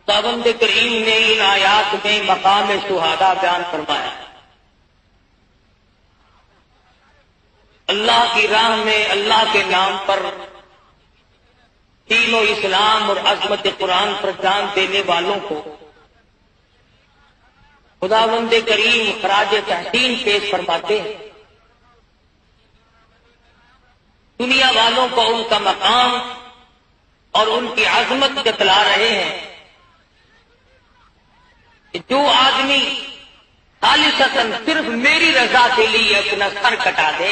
خداوند کریم نے ان آیات میں مقام شہداء بیان فرمایا. اللہ کی راہ میں اللہ کے نام پر دین و اسلام اور عظمت قرآن پر جان دینے والوں کو خداوند کریم خراج تحسین پیش فرماتے ہیں. دنیا والوں کو ان کا مقام اور ان کی عظمت بتلا رہے ہیں کہ جو آدمی خالصتاً صرف میری رضا کے لیے اپنا سر کٹا دے.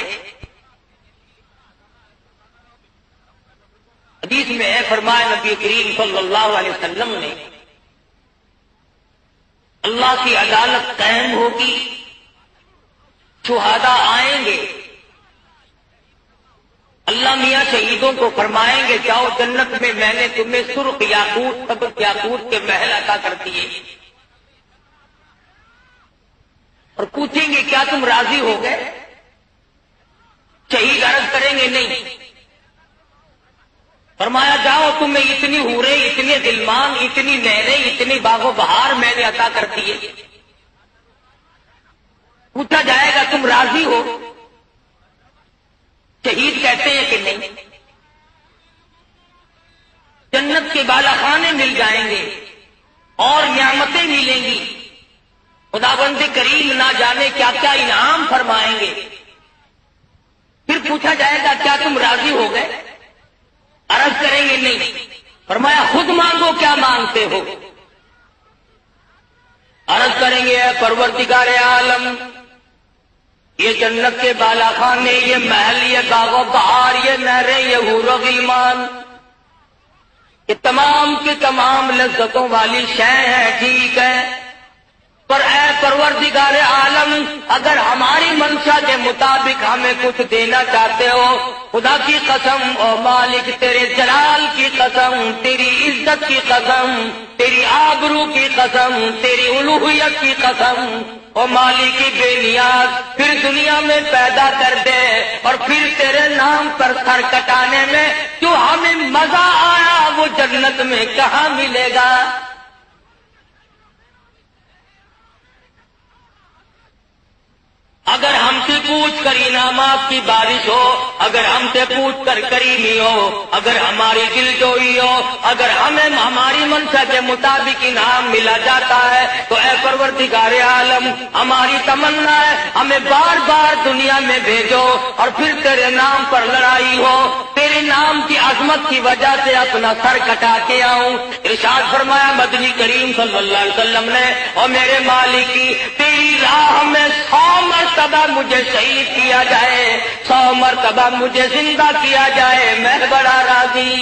حدیث میں ہے فرمایا نبی کریم صلی اللہ علیہ وسلم نے اللہ کی عدالت قائم ہوگی، شہداء آئیں گے، اللہ میاں شہیدوں کو فرمائیں گے جاؤ جنت میں میں نے تمہیں سرخ یاقوت سبز یاقوت کے محل عطا کر دیے، اور پوچھیں گے کیا تم راضی ہو گئے؟ شہید عرض کریں گے نہیں. فرمایا جاؤ تمہیں اتنی حوریں، اتنے غلمان، اتنی نہریں، اتنی باغ و بہار میں نے عطا کر دیے. پوچھا جائے گا تم راضی ہو؟ شہید کہتے ہیں کہ نہیں. جنت کے بالا خانے مل جائیں گے اور نعمتیں ملیں گی، خداوند کریم نہ جانے کیا کیا انعام فرمائیں گے. پھر پوچھا جائے گا کیا تم راضی ہو گئے؟ عرض کریں گے نہیں. فرمایا خود مانگو کیا مانگتے ہو؟ عرض کریں گے اے پروردگار عالم، یہ جنت کے بالا خانے، یہ محل، یہ باغ و بہار، یہ نہریں، یہ حور و غلمان، یہ تمام کی تمام لذتوں والی شے ہیں، ٹھیک ہے، پر اے پروردگار عالم اگر ہماری منشا کے مطابق ہمیں کچھ دینا چاہتے ہو، خدا کی قسم او مالک، تیرے جلال کی قسم، تیری عزت کی قسم، تیری آبرو کی قسم، تیری الوہیت کی قسم، او مالک کی بے نیاز پھر دنیا میں پیدا کر دے، اور پھر تیرے نام پر سر کٹانے میں جو ہمیں مزہ آیا وہ جنت میں کہاں ملے گا؟ اگر ہم سے پوچھ کر انعامات کی بارش ہو، اگر ہم سے پوچھ کر کریمی ہو، اگر ہماری دل جوئی ہو، اگر ہمیں ہماری منشا کے مطابق انعام ملا جاتا ہے تو اے پروردگار عالم ہماری تمنا ہے ہمیں بار بار دنیا میں بھیجو، اور پھر تیرے نام پر لڑائی ہو، تیرے نام کی عظمت کی وجہ سے اپنا سر کٹا کے آؤں. ارشاد فرمایا مدنی کریم صلی اللہ علیہ وسلم نے، اور میرے مالک کی تیری راہ میں 100 مرتبہ مجھے شہید کیا جائے، 100 مرتبہ مجھے زندہ کیا جائے، میں بڑا راضی.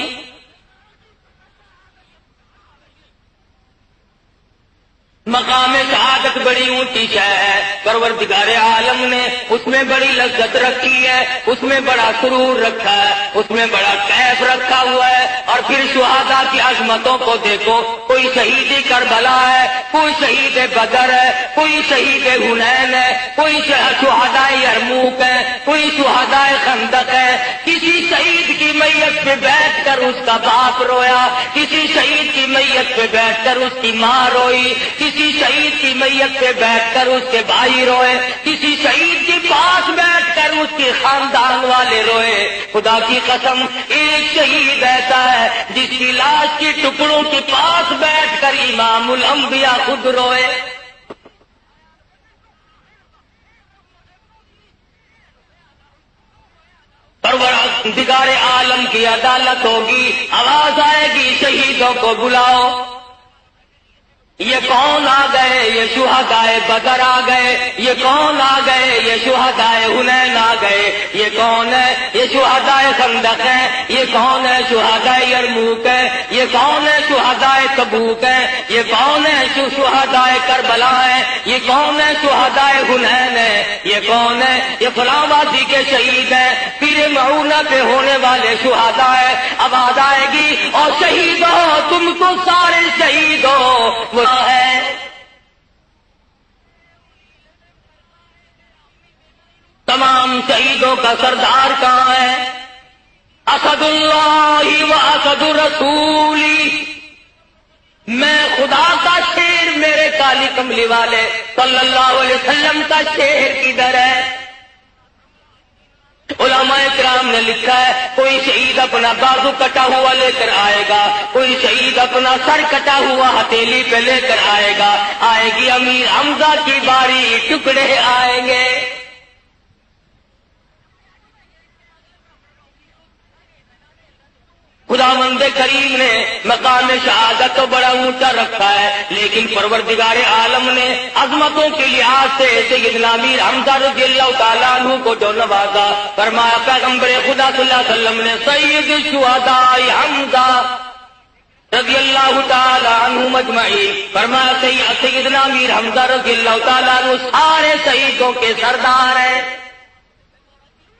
مقام شہادت بڑی اونچی شے ہے، پروردگار عالم نے اس میں بڑی لذت رکھی ہے، اس میں بڑا سرور رکھا ہے، اس میں بڑا کیف رکھا ہوا ہے. اور پھر شہداء کی عظمتوں کو دیکھو، کوئی شہید کربلا ہے، کوئی شہید بدر ہے، کوئی شہید حنین ہے، کوئی شہداء یرموک ہے، کوئی شہداء خندق ہے. کسی شہید کی میت پہ بیٹھ کر اس کا باپ رویا، کسی شہید کی میت پہ بیٹھ کر اس کی ماں روئی، کسی شہید کی میت پہ بیٹھ کر اس کے بھائی روئے، کسی شہید کے پاس بیٹھ کر اس کے خاندان والے روئے. خدا کی قسم ایک شہید ایسا ہے جس کی لاش کے ٹکڑوں کے پاس بیٹھ کر امام الانبیاء خود روئے. پروردگار عالم کی عدالت ہوگی، آواز آئے گی شہیدوں کو بلاؤ. یہ کون آ گئے؟ یہ شہدائے بدر آ گئے. یہ کون آ گئے؟ یہ شہدائے حنین آ گئے. یہ کون ہے؟ یہ شہدائے خندق ہے. یہ کون ہے؟ شہدائے یرموک ہے. یہ کون ہے؟ شہدائے تبوک ہے. یہ کون ہے؟ شہدائے کربلا ہے. یہ کون ہے؟ شہدائے حنین ہے. یہ کون ہے؟ یہ فلاں وادی کے شہید ہیں، پیر معونہ پہ ہونے والے شہداء ہے. آواز آئے گی اور شہید ہو تم تو سارے شہید ہو. ہے تمام شہیدوں کا سردار کہاں ہے؟ اسد اللہ و اسد رسولی، میں خدا کملی والے صلی اللہ علیہ وسلم کا شعر کدھر ہے؟ علماء کرام نے لکھا ہے کوئی شہید اپنا بازو کٹا ہوا لے کر آئے گا، کوئی شہید اپنا سر کٹا ہوا ہتھیلی پہ لے کر آئے گا، آئے گی امیر حمزہ کی باری، ٹکڑے آئیں گے۔ خداوند کریم نے مقام شہادت تو بڑا اونچا رکھا ہے، لیکن پروردگار عالم نے عظمتوں کے لحاظ سے سیدنا امیر حمزہ رضی اللہ تعالیٰ عنہ کو جو نوازا، فرمایا پیغمبر خدا صلی اللہ علیہ وسلم نے سید الشہداء حمزہ رضی اللہ تعالیٰ عنہ مجمعین، فرمایا سیدنا امیر حمزہ رضی اللہ تعالیٰ عنہ سارے شہیدوں کے سردار ہیں۔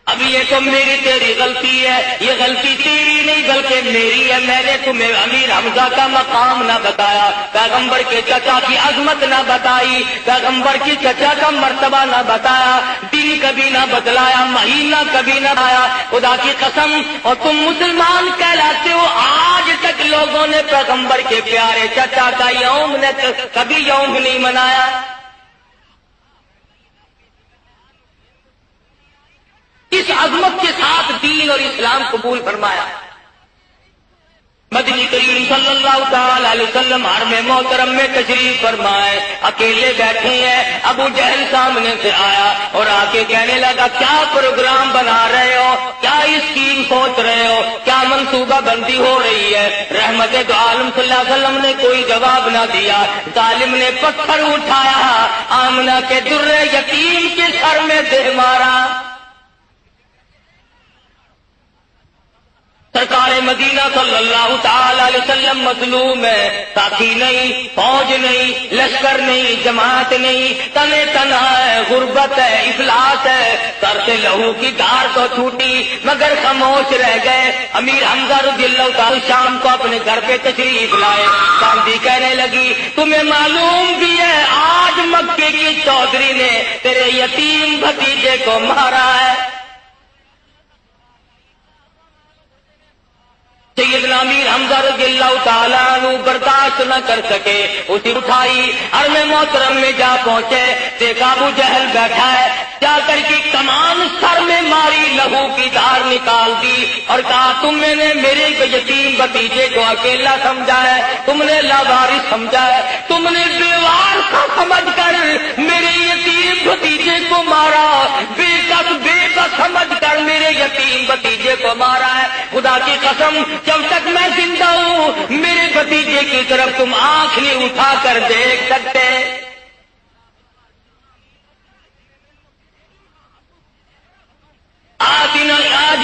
اب یہ تو میری تیری غلطی ہے، یہ غلطی تیری نہیں بلکہ میری ہے، میں نے تمہیں امیر حمزہ کا مقام نہ بتایا، پیغمبر کے چچا کی عظمت نہ بتائی، پیغمبر کی چچا کا مرتبہ نہ بتایا، دن کبھی نہ بتلایا، مہینہ کبھی نہ آیا، خدا کی قسم، اور تم مسلمان کہلاتے ہو، آج تک لوگوں نے پیغمبر کے پیارے چچا کا یوم نے کبھی یوم نہیں منایا۔ اس عظمت کے ساتھ دین اور اسلام قبول فرمایا۔ مدنی کریم صلی اللہ تعالی علیہ وسلم حرم محترم میں تشریف فرمائے، اکیلے بیٹھے ہیں، ابو جہل سامنے سے آیا اور آ کے کہنے لگا کیا پروگرام بنا رہے ہو، کیا اسکیم سوچ رہے ہو، کیا منصوبہ بندی ہو رہی ہے؟ رحمت دو عالم صلی اللہ علیہ وسلم نے کوئی جواب نہ دیا، ظالم نے پتھر اٹھایا، آمنہ کے در یتیم کے سر میں دے مارا۔ سرکار مدینہ صلی اللہ تعالی علیہ وسلم مظلوم ہے، ساتھی نہیں، فوج نہیں، لشکر نہیں، جماعت نہیں، تنے تنہا ہے، غربت ہے، افلاس ہے، سر سے لہو کی دھار تو چھوٹی مگر خاموش رہ گئے۔ امیر حمزہ رضی اللہ تعالی شام کو اپنے گھر پہ تشریف لائے، چاندی کہنے لگی تمہیں معلوم بھی ہے آج مکے کی چودھری نے تیرے یتیم بھتیجے کو مارا ہے۔ سیدنا امیر حمزہ رضی اللہ تعالیٰ عنہ برداشت نہ کر سکے، اسی اٹھائی حرم محترم میں جا پہنچے، دیکھا ابو جہل بیٹھا ہے، جا کر کے کمان سر میں ماری، لہو کی دھار نکال دی اور کہا تم نے میرے یتیم بھتیجے کو اکیلا سمجھا ہے، تم نے لاوارث سمجھا ہے، تم نے بیوارث سمجھ کر میرے یتیم بھتیجے کو مارا، بے کس سمجھ کر میرے یتیم بھتیجے کو مارا ہے۔ خدا کی قسم جب تک میں زندہ ہوں میرے بھتیجے کی طرف تم آنکھ نہیں اٹھا کر دیکھ سکتے۔ آج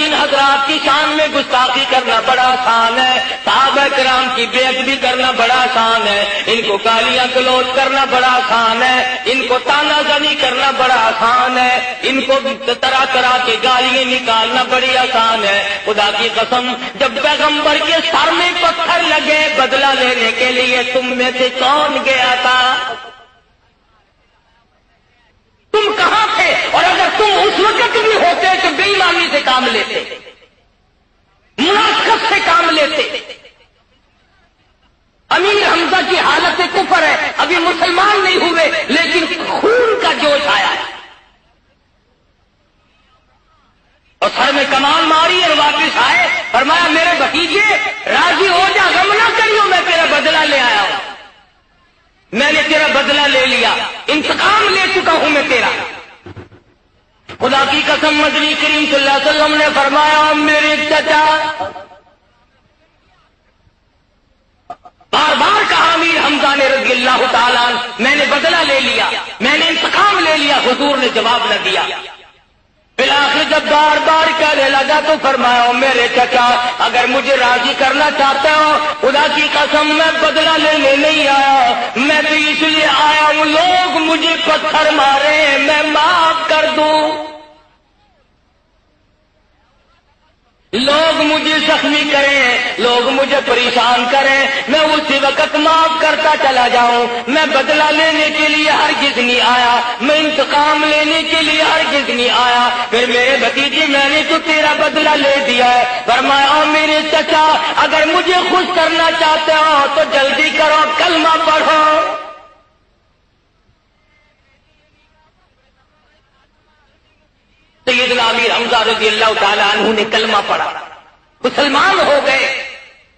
ان حضرات کی شان میں گستاخی کرنا بڑا آسان ہے، صحابہ کرام کی بے ادبی کرنا بڑا آسان ہے، ان کو گالیاں گلوچ کرنا بڑا آسان ہے، ان کو تانا زنی کرنا بڑا آسان ہے، ان کو طرح طرح کے گالیاں نکالنا بڑی آسان ہے۔ خدا کی قسم جب پیغمبر کے سر میں پتھر لگے بدلہ لینے کے لیے تم میں سے کون گیا تھا؟ تم کہاں تھے؟ اور اگر تم اس وقت بھی ہوتے تو بے ایمانی سے کام لیتے، منافقت سے کام لیتے۔ امیر حمزہ کی حالت کفر ہے، ابھی مسلمان نہیں ہوئے لیکن خون کا جوش آیا ہے، اور سر میں کمان ماری اور واپس آئے، فرمایا میرے بھتیجے راضی ہو جا، غم نہ کریو، میں تیرا بدلہ لے آیا ہوں، میں نے تیرا بدلہ لے لیا، انتقام لے چکا ہوں میں تیرا۔ خدا کی قسم مدنی کریم صلی اللہ علیہ وسلم نے فرمایا میرے چچا، بار بار کہا امیر حمزہ نے رضی اللہ تعالیٰ میں نے بدلہ لے لیا، میں نے انتقام لے لیا، حضور نے جواب نہ دیا۔ بالآخر جب بار بار کہنے لگا تو فرمایا میرے چچا اگر مجھے راضی کرنا چاہتے ہو خدا کی قسم میں بدلہ لینے نہیں آیا، میں تو اس لیے آیا ہوں لوگ مجھے پتھر مارے میں معاف کر دوں، لوگ مجھے زخمی کریں، لوگ مجھے پریشان کریں، میں اسی وقت معاف کرتا چلا جاؤں، میں بدلہ لینے کے لیے ہرگز نہیں آیا، میں انتقام لینے کے لیے ہرگز نہیں آیا۔ پھر میرے بھتیجے میں نے تو تیرا بدلہ لے دیا ہے، فرمایا میرے چچا اگر مجھے خوش کرنا چاہتے ہو تو جلدی کرو کلمہ پڑھو، سیدنا امیر حمزہ رضی اللہ تعالیٰ عنہ نے کلمہ پڑھا، مسلمان ہو گئے،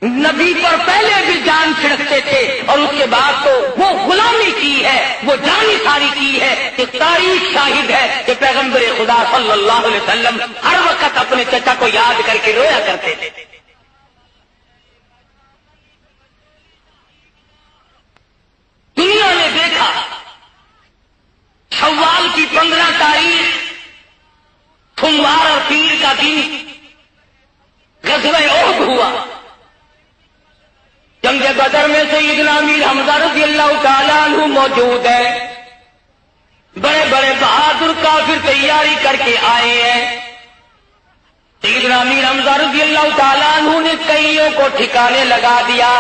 نبی پر پہلے بھی جان چھڑکتے تھے اور اس کے بعد تو وہ غلامی کی ہے، وہ جانی ساری کی ہے کہ تاریخ شاہد ہے کہ پیغمبر خدا صلی اللہ علیہ وسلم ہر وقت اپنے چچا کو یاد کر کے رویا کرتے تھے۔ دنیا نے دیکھا شوال کی 15 تاریخ سوموار اور پیر کا دن غزوہ احد ہوا، جنگ بدر میں سیدنا امیر حمزہ رضی اللہ تعالیٰ عنہ موجود ہے، بڑے بڑے بہادر کافر تیاری کر کے آئے ہیں۔ سیدنا امیر حمزہ رضی اللہ تعالیٰ عنہ نے کئیوں کو ٹھکانے لگا دیا۔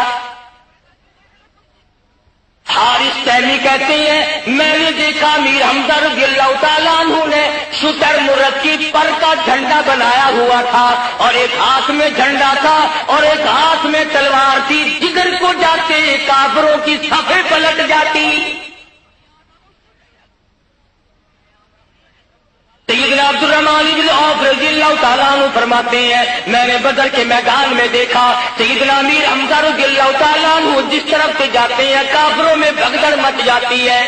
حارث تیمی کہتے ہیں میں نے دیکھا امیر حمزہ رضی اللہ تعالیٰ عنہ نے شتر مرکب پر کا جھنڈا بنایا ہوا تھا اور ایک ہاتھ میں جھنڈا تھا اور ایک ہاتھ میں تلوار تھی، جگر کو جاتے کافروں کی صفیں پلٹ جاتی۔ سیدنا عبد الرحمن بن عوف رضی اللہ تعالیٰ عنہ فرماتے ہیں میں نے بدر کے میدان میں دیکھا سیدنا امیر حمزہ رضی اللہ تعالیٰ عنہ جس طرف سے جاتے ہیں کافروں میں بھگدڑ مچ جاتی ہے،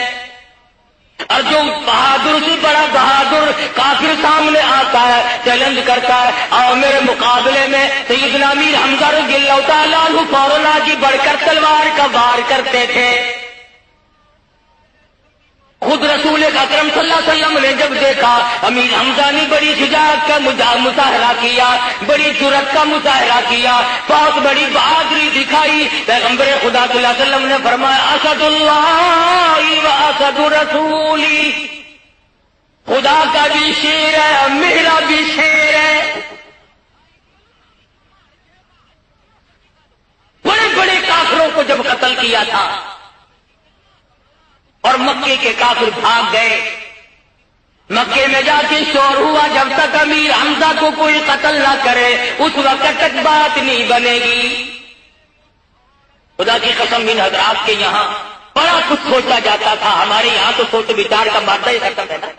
اور جو بہادر سے بڑا بہادر کافر سامنے آتا ہے چیلنج کرتا ہے اور میرے مقابلے میں سیدنا امیر حمزہ رضی اللہ تعالیٰ عنہ فوراً آگے بڑھ کر تلوار کا وار کرتے تھے۔ خود رسول اکرم صلی اللہ علیہ وسلم نے جب دیکھا امیر حمزہ نے بڑی شجاعت کا مظاہرہ کیا، بڑی جرأت کا مظاہرہ کیا، بہت بڑی بہادری دکھائی، پیغمبر خدا صلی اللہ علیہ وسلم نے فرمایا اسد اللہ و اسد رسولی، خدا کا بھی شیر ہے میرا بھی شیر ہے۔ بڑے بڑے کافروں کو جب قتل کیا تھا اور مکے کے کافر بھاگ گئے، مکے میں جا کے شور ہوا جب تک امیر حمزہ کو کوئی قتل نہ کرے اس وقت تک بات نہیں بنے گی۔ خدا کی قسم ان حضرات کے یہاں بڑا کچھ سوچا جاتا تھا، ہمارے یہاں تو سوچ بچار کا مادہ ہی ختم ہے نا،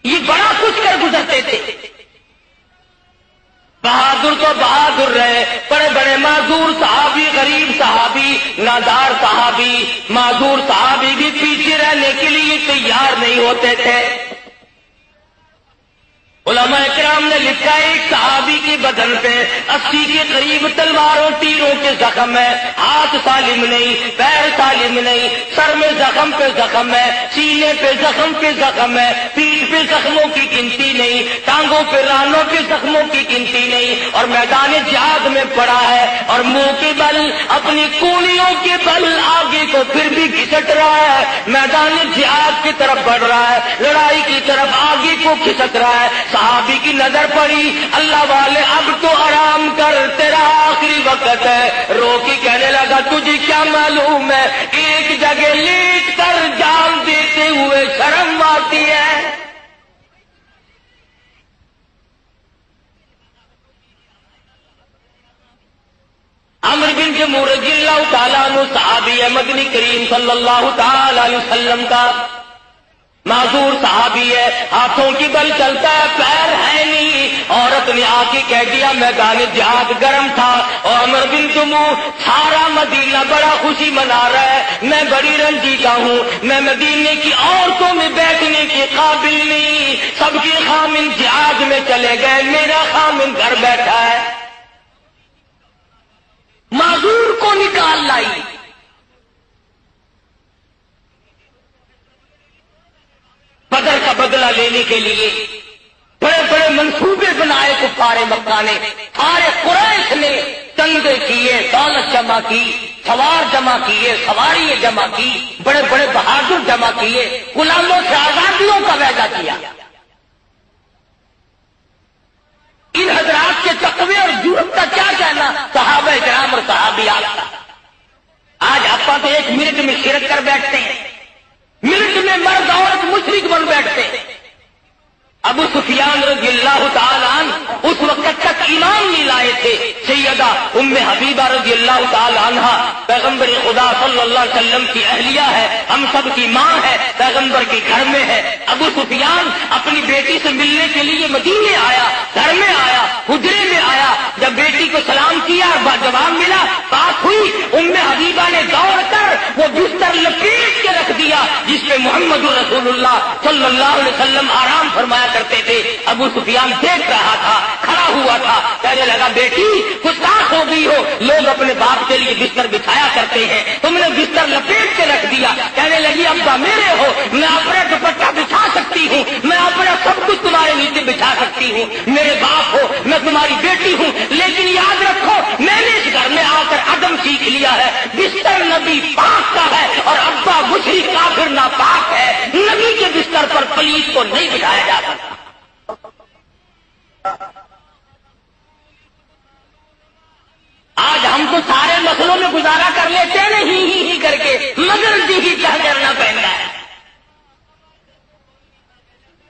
یہ بڑا کچھ کر گزرتے تھے۔ بہادر تو بہادر رہے، بڑے بڑے معذور صحابی، غریب صحابی، نادار صحابی، معذور صحابی بھی پیچھے رہنے کے لیے تیار نہیں ہوتے تھے۔ علماء کرام نے لکھا ایک صحابی کے بدن پہ 80 کے قریب تلواروں تیروں کے زخم ہے، ہاتھ سالم نہیں، پیر سالم نہیں، سر میں زخم پہ زخم ہے، سینے پہ زخم پہ زخم ہے، پیٹھ پہ زخموں کی گنتی نہیں، ٹانگوں پہ رانوں پہ زخموں کی گنتی نہیں، اور میدان جہاد میں پڑا ہے اور منہ کے بل اپنی کونیوں کے بل آگے کو پھر بھی گھسٹ رہا ہے، میدان جہاد کی طرف بڑھ رہا ہے، لڑائی کی طرف آگے کو کھسک رہا ہے۔ صحابی کی نظر پڑی، اللہ والے اب تو آرام کر، تیرا آخری وقت ہے، رو کے کہنے لگا تجھے کیا معلوم ہے ایک جگہ لیٹ کر جان دیتے ہوئے شرم آتی ہے۔ عمرو بن جموح رضی اللہ تعالیٰ عنہ صحابی ہے، مدنی کریم صلی اللہ تعالی علیہ وسلم کا معذور صحابی ہے، ہاتھوں کی بل چلتا ہے، پیر ہے نہیں۔ عورت نے آ کے کہہ دیا میدان جہاد گرم تھا اور عمرو بن جموح سارا مدینہ بڑا خوشی منا رہا ہے، میں بڑی رنجیدہ ہوں، میں مدینے کی عورتوں میں بیٹھنے کے قابل نہیں، سب کے خامن جہاد میں چلے گئے، میرا خامن گھر بیٹھا ہے۔ معذور کو نکال لائی، بدر کا بدلہ لینے کے لیے بڑے بڑے منصوبے بنائے کفار مکہ نے، سارے قریش نے چندے کیے، دولت جمع کی، سوار جمع کیے، سواریاں جمع کی، بڑے بڑے بہادر جمع کیے، غلاموں سے آزادیوں کا وعدہ کیا۔ ان حضرات کے تقوی اور جرأت کا کیا کہنا، صحابہ کرام اور صحابیات کا۔ آج آپ تو ایک منٹ میں شرک کر بیٹھتے ہیں، منٹ میں مرد عورت مشرک بن بیٹھتے۔ ابو سفیان رضی اللہ تعالیٰ عنہ اس وقت تک ایمان نہیں لائے تھے۔ سیدہ ام حبیبہ رضی اللہ تعالی عنہا پیغمبر خدا صلی اللہ علیہ وسلم کی اہلیہ ہے، ہم سب کی ماں ہے، پیغمبر کے گھر میں ہے۔ ابو سفیان اپنی بیٹی سے ملنے کے لیے مدینے آیا، گھر میں آیا، حجرے میں آیا۔ جب بیٹی کو سلام کیا اور جواب ملا، بات ہوئی، ام حبیبہ نے دوڑ کر وہ بستر لپیٹ کے رکھ دیا جس پہ محمد رسول اللہ صلی اللہ علیہ وسلم آرام فرمایا کرتے تھے۔ ابو سفیان دیکھ رہا تھا، کھڑا ہوا تھا، کہنے لگا بیٹی کچھ ساخ ہو گئی ہو، لوگ اپنے باپ کے لیے بستر بچھایا کرتے ہیں، تم نے بستر لپیٹ کے رکھ دیا۔ کہنے لگی ابا میرے ہو، میں اپنا دوپٹہ بچھا سکتی ہوں، میں اپنا سب کچھ تمہارے نیچے بچھا سکتی ہوں، میرے باپ ہو، میں تمہاری بیٹی ہوں، لیکن یاد رکھو میں نے اس گھر میں آ کر عدم سیکھ لیا ہے، بستر نبی پاک کا ہے اور ابا مشرک کافر ناپاک ہے، نبی کے بستر پر پلیت کو نہیں بٹھایا جا سکتا۔ آج ہم تو سارے مسئلوں میں گزارا کر لیتے ہیں ہی کر کے، مگر ہی کیا کرنا پہنتا ہے۔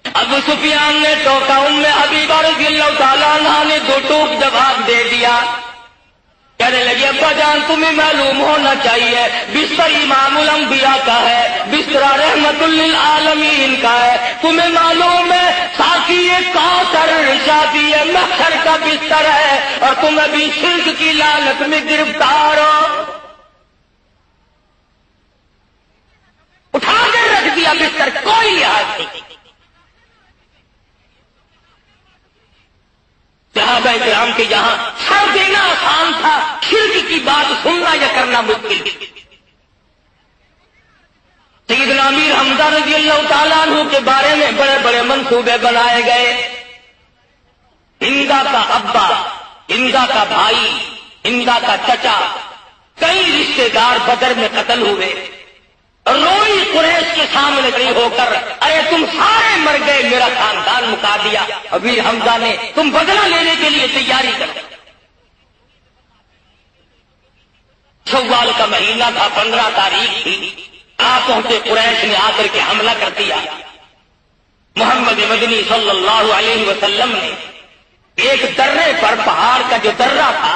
ابو سفیان نے ٹوکا، ام حبیبہ رضی اللہ تعالیٰ عنہ نے دو ٹوک جواب دے دیا۔ کہنے لگی ابا جان تمہیں معلوم ہونا چاہیے بستر امام الانبیاء کا ہے، بستر رحمت للعالمین کا ہے، تمہیں معلوم ہے ساقی کوثر شافی محشر کا بستر ہے اور تم ابھی شرک کی لعنت میں گرفتار ہو۔ اٹھا کر رکھ دیا بستر، کوئی لحاظ نہیں۔ صحابہ کرام کے یہاں سر دینا آسان تھا، شرک کی بات سننا یا کرنا مشکل۔ سیدنا امیر حمزہ رضی اللہ تعالیٰ عنہ کے بارے میں بڑے بڑے منصوبے بنائے گئے۔ ہندا کا ابا، ہندا کا بھائی، ہندا کا چچا، کئی رشتے دار بدر میں قتل ہوئے۔ روئی قریش کے سامنے کھڑی ہو کر ارے تم سارے مر گئے، میرا خاندان مکا دیا۔ امیر حمزہ نے تم بدلہ لینے کے لیے تیاری کر۔ شوال کا مہینہ تھا، 15 تاریخ تھی، آپ پہنچے، قریش نے آ کر کے حملہ کر دیا۔ محمد مدنی صلی اللہ علیہ وسلم نے ایک درے پر، پہاڑ کا جو درہ تھا،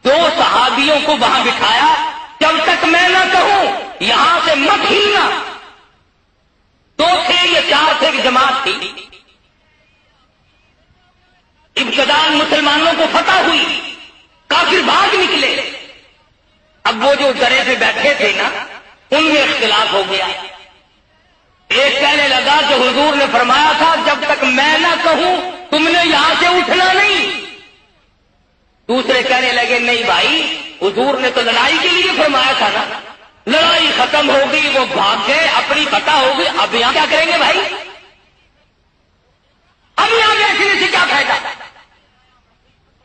2 صحابیوں کو وہاں بٹھایا، جب تک میں نہ کہوں یہاں سے مت ہلنا۔ 2 تھے یا 4 تھے کی جماعت تھی۔ ابتداء مسلمانوں کو فتح ہوئی، کافر بھاگ نکلے۔ اب وہ جو درے پہ بیٹھے تھے نا، ان میں اختلاف ہو گیا۔ ایک کہنے لگا کہ حضور نے فرمایا تھا جب تک میں نہ کہوں تم نے یہاں سے اٹھنا نہیں۔ دوسرے کہنے لگے نہیں بھائی، حضور نے تو لڑائی کے لیے فرمایا تھا نا، لڑائی ختم ہو گئی، وہ بھاگ گئے، اپنی فتح ہو گئی، اب یہاں کیا کریں گے بھائی؟ اب یہاں بیٹھنے سے کیا فائدہ؟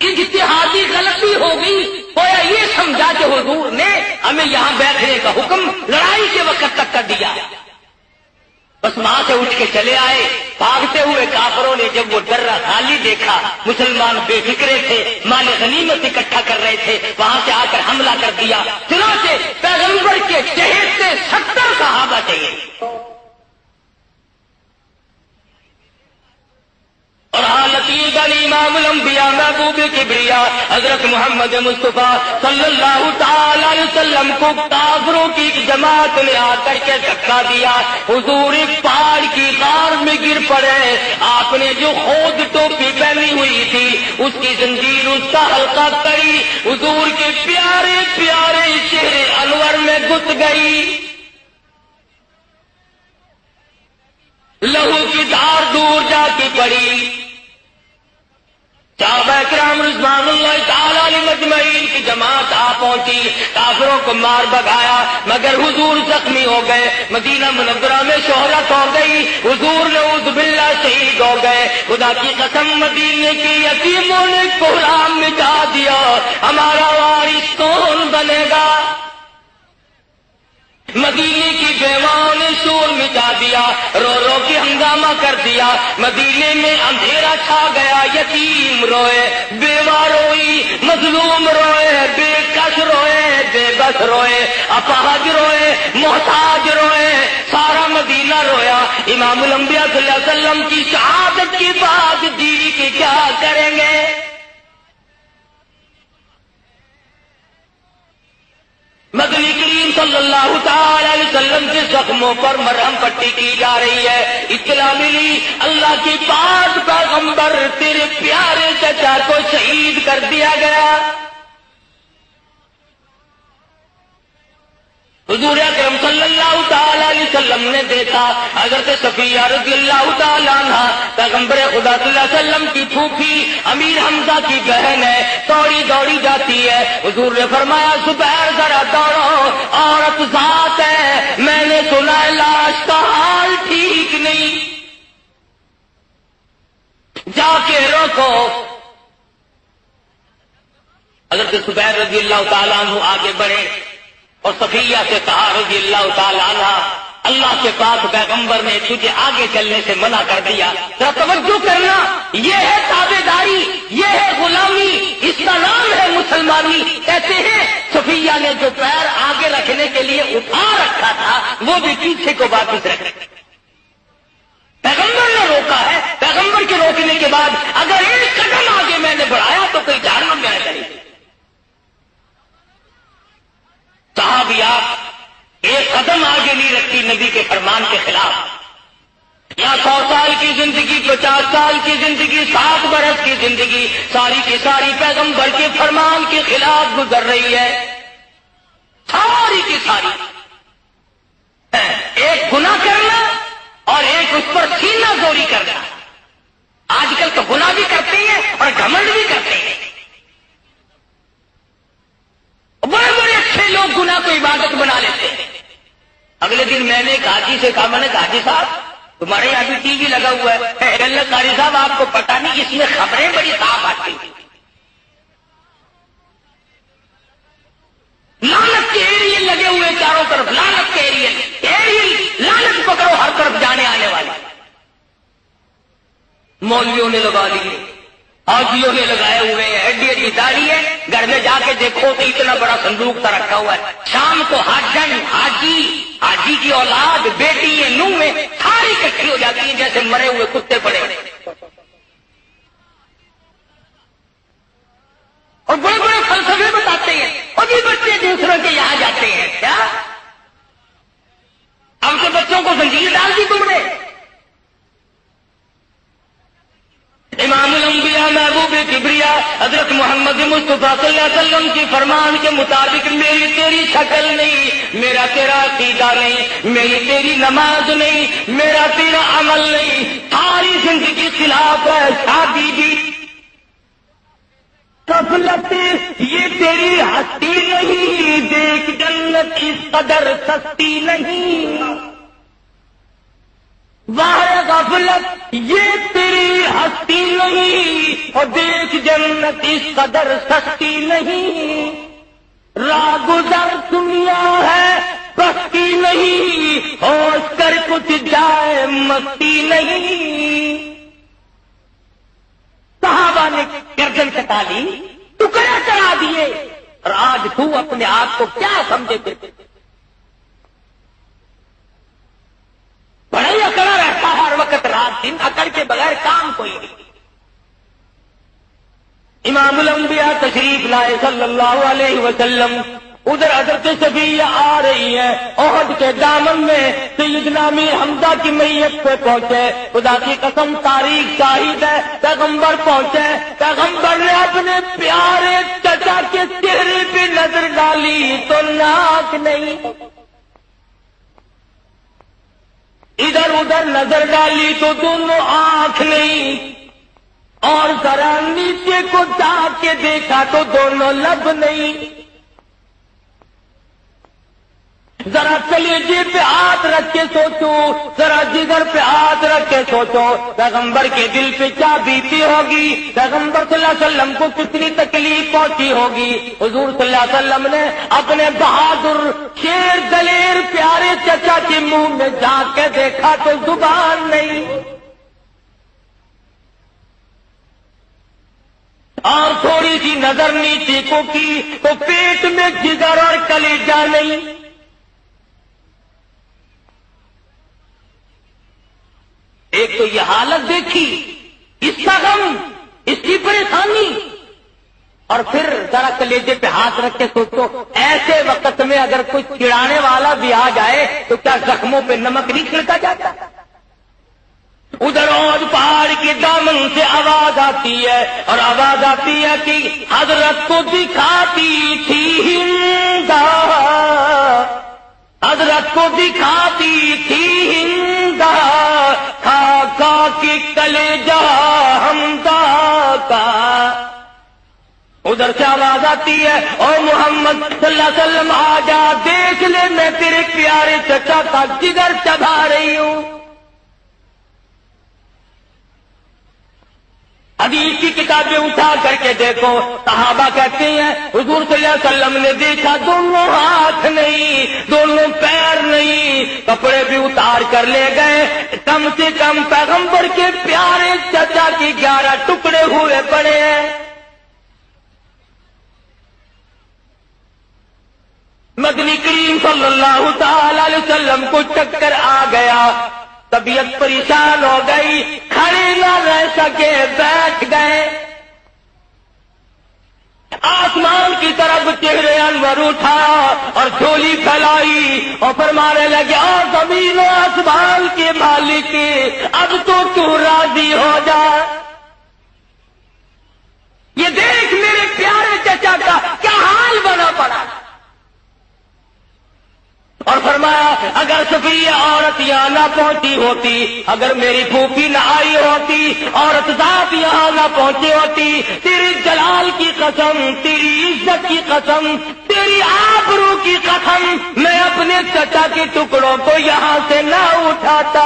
اجتہادی غلطی ہو گئی، کوئی یہ سمجھا کہ حضور نے ہمیں یہاں بیٹھنے کا حکم لڑائی کے وقت تک کر دیا۔ بس وہاں سے اٹھ کے چلے آئے۔ بھاگتے ہوئے کافروں نے جب وہ درہ خالی دیکھا، مسلمان بے فکرے تھے، مال غنیمت اکٹھا کر رہے تھے، وہاں سے آ کر حملہ کر دیا۔ چنانچہ پیغمبر کے چہیتے 70 صحابہ چاہیے اور حالت یہ بنی امام الانبیاء محبوب کبریا حضرت محمد مصطفیٰ صلی اللہ تعالی علیہ وسلم کو کافروں کی جماعت نے آ کر کے دھکا دیا۔ حضور ایک پہاڑ کی غار میں گر پڑے۔ آپ نے جو خود ٹوپی پہنی ہوئی تھی اس کی زنجیر، اس کا حلقہ کڑی حضور کے پیارے پیارے چہرے انور میں گھس گئی۔ لہو کی دھار دور جا کے پڑی۔ صحابہ کرام رضوان اللہ تعالی علیہ مجمعین کی جماعت آ پہنچی، کافروں کو مار بھگایا، مگر حضور زخمی ہو گئے۔ مدینہ منورہ میں شہرت ہو گئی، حضور نعوذ باللہ شہید ہو گئے۔ خدا کی قسم مدینے کی یتیموں نے کوہرام مٹا دیا، ہمارا وارث کون بنے گا؟ مدینے کی بیواؤں نے شور مچا دیا، رو رو کے ہنگامہ کر دیا۔ مدینے میں اندھیرا چھا گیا، یتیم روئے، بیوہ روئی، مظلوم روئے، بے کس روئے، بے بس روئے، اپاہج روئے، محتاج روئے، سارا مدینہ رویا۔ امام الانبیاء صلی اللہ علیہ وسلم کی شہادت کی بات جی کہ کیا کریں گے؟ صلی اللہ تعالی علیہ وسلم کے زخموں پر مرہم پٹی کی جا رہی ہے. اطلاع ملی اللہ کی پاک پیغمبر تیرے پیارے چچا کو شہید کر دیا گیا. حضور اکرم صلی اللہ تعالی علیہ وسلم نے دیکھا حضرت صفیہ رضی اللہ تعالی عنہ پیغمبر خدا صلی اللہ علیہ وسلم کی پھوپھی امیر حمزہ کی بہن ہے, دوڑی دوڑی جاتی ہے. حضور نے فرمایا زبیر ذرا دوڑو, عورت ذات ہے, میں نے سنا ہے لاش کا حال ٹھیک نہیں, جا کے روکو. حضرت زبیر رضی اللہ تعالیٰ عنہ آگے بڑھے اور صفیہ سے کہا رضی اللہ تعالیٰ عنہ, اللہ کے پاک پیغمبر نے تجھے آگے چلنے سے منع کر دیا, ذرا توجہ کرنا, یہ ہے تابعداری, یہ ہے غلامی, اس کا نام ہے مسلمانی. کہتے ہیں صفیہ نے جو پیر آگے رکھنے کے لیے اٹھا رکھا تھا وہ بھی پیچھے کو واپس رکھ رکھا. پیغمبر نے روکا ہے, پیغمبر کے روکنے کے بعد اگر ایک قدم آگے میں نے بڑھایا تو کوئی جہنم میں آ جائے. صحابیات ایک قدم آگے نہیں رکھتی نبی کے فرمان کے خلاف. یا 100 سال کی زندگی, 50 سال کی زندگی, 60 برس کی زندگی ساری کی ساری پیغمبر کے فرمان کے خلاف گزر رہی ہے, ساری کی ساری. ایک گناہ کرنا اور ایک اس پر سینہ زوری کرنا. آج کل تو گناہ بھی کرتے ہیں اور گھمنڈ بھی کرتے ہیں. بڑے بڑے اچھے لوگ گناہ کو عبادت بنا لیتے ہیں. اگلے دن میں نے ایک حاجی سے کہا, میں نے کہا حاجی صاحب تمہارے یہاں بھی ٹی وی لگا ہوا ہے, اللہ قاری صاحب آپ کو پتا نہیں اس میں خبریں بڑی صاف آتی ہیں. لعنت کے ایریل لگے ہوئے چاروں طرف, لعنت کے ایریل لعنت پکڑو ہر طرف جانے آنے والے. مولویوں نے لگا لیے, حاجیوں نے لگائے ہوئے ہیں, ہڈی ہڈی داڑھی ہے, گھر میں جا کے دیکھو تو اتنا بڑا صندوق سا رکھا ہوا ہے. شام کو حاجن, حاجی کی اولاد, بیٹی ہے, نوح میں ساری اکٹھی ہو جاتی ہیں جیسے مرے ہوئے کتے پڑے. اور بڑے بڑے فلسفے بتاتے ہیں, اور بھی بچے دوسروں کے یہاں جاتے ہیں. کیا ہم سے بچوں کو زنجیر ڈال دی تم نے؟ امام الانبیاء محبوب کبریا حضرت محمد مصطفیٰ صلی اللہ علیہ وسلم کی فرمان کے مطابق میری تیری شکل نہیں, میرا تیرا عقیدہ نہیں, میری تیری نماز نہیں, میرا تیرا عمل نہیں, ساری زندگی خلاف ہے. شادی بھی غفلت, یہ تیری ہستی نہیں, دیکھ جنت اس قدر سستی نہیں. باہر غفلت, یہ تیری ہستی نہیں, اور دیکھ جنت اس قدر سستی نہیں. راہ گزر دنیا ہے بستی نہیں, ہوش کر کچھ جائے مستی نہیں. صحابہ نے گردن کٹا لی, ٹکڑے چڑھا دیے, اور آج تو اپنے آپ کو کیا سمجھے تھے؟ بڑا ہی اکڑا رہتا ہے ہر وقت, رات دن اکڑ کے بغیر کام کوئی نہیں. امام الانبیاء تشریف لائے صلی اللہ علیہ وسلم. ادھر حضرت صفیہ آ رہی ہے, احد کے دامن میں سیدنا امیر حمزہ کی میت پہ پہنچے. خدا کی قسم تاریخ شاہد ہے, پیغمبر پہنچے, پیغمبر نے اپنے پیارے چچا کے چہرے پہ نظر ڈالی تو ناک نہیں, ادھر ادھر نظر ڈالی تو دونوں آنکھ نہیں, اور ذرا نیچے کو جا کے دیکھا تو دونوں لب نہیں. ذرا کلیجے پہ ہاتھ رکھ کے سوچو, ذرا جگر پہ ہاتھ رکھ کے سوچو, پیغمبر کے دل پہ کیا بیتی ہوگی, پیغمبر صلی اللہ علیہ وسلم کو کتنی تکلیف پہنچی ہوگی. حضور صلی اللہ علیہ وسلم نے اپنے بہادر شیر دلیر پیارے چچا کے منہ میں جھانک کے دیکھا تو زبان نہیں, اور تھوڑی سی نظر نیچے کو کی تو پیٹ میں جگر اور کلیجہ نہیں. ایک تو یہ حالت دیکھی, اس کا غم, اس کی پریشانی, اور پھر ذرا کلیجے پہ ہاتھ رکھ کے سوچو ایسے ایسے وقت میں اگر کوئی چڑھانے والا بھی آ جائے تو کیا زخموں پہ نمک نہیں چھڑکا جاتا؟ ادھر اور پہاڑ کے دامن سے آواز آتی ہے، اور آواز آتی ہے کہ حضرت کو دکھاتی تھی ہندا، حضرت کو دکھاتی تھی ہندا، کھا کھا کے کلیجہ حمدہ کا۔ ادھر سے آواز آتی ہے، او محمد صلی اللہ علیہ وسلم آ جا، دیکھ لے میں تیرے پیارے چچا کا جگر چبا رہی ہوں۔ حدیث کی کتابیں اٹھا کر کے دیکھو، صحابہ کہتے ہیں حضور صلی اللہ علیہ وسلم نے دیکھا دونوں ہاتھ نہیں، دونوں پیر نہیں، کپڑے بھی اتار کر لے گئے، کم سے کم پیغمبر کے پیارے چچا کی 11 ٹکڑے ہوئے پڑے ہیں۔ مدنی کریم صلی اللہ تعالی علیہ وسلم کو چکر آ گیا، طبیعت پریشان ہو گئی، کھڑے نہ رہ سکے، بیٹھ گئے۔ آسمان کی طرف چہرے انور اٹھایا اور جھولی پھیلائی اور فرمانے لگے، اور زمین و آسمان کے مالک اب تو راضی ہو جا، یہ دیکھ میرے پیارے چچا کا کیا حال بنا پڑا۔ اور فرمایا اگر صفیہ عورت یہاں نہ پہنچی ہوتی، اگر میری پھوپھی نہ آئی ہوتی، عورت ذات یہاں نہ پہنچی ہوتی، تیری جلال کی قسم، تیری عزت کی قسم، تیری آبرو کی قسم، میں اپنے چچا کے ٹکڑوں کو یہاں سے نہ اٹھاتا۔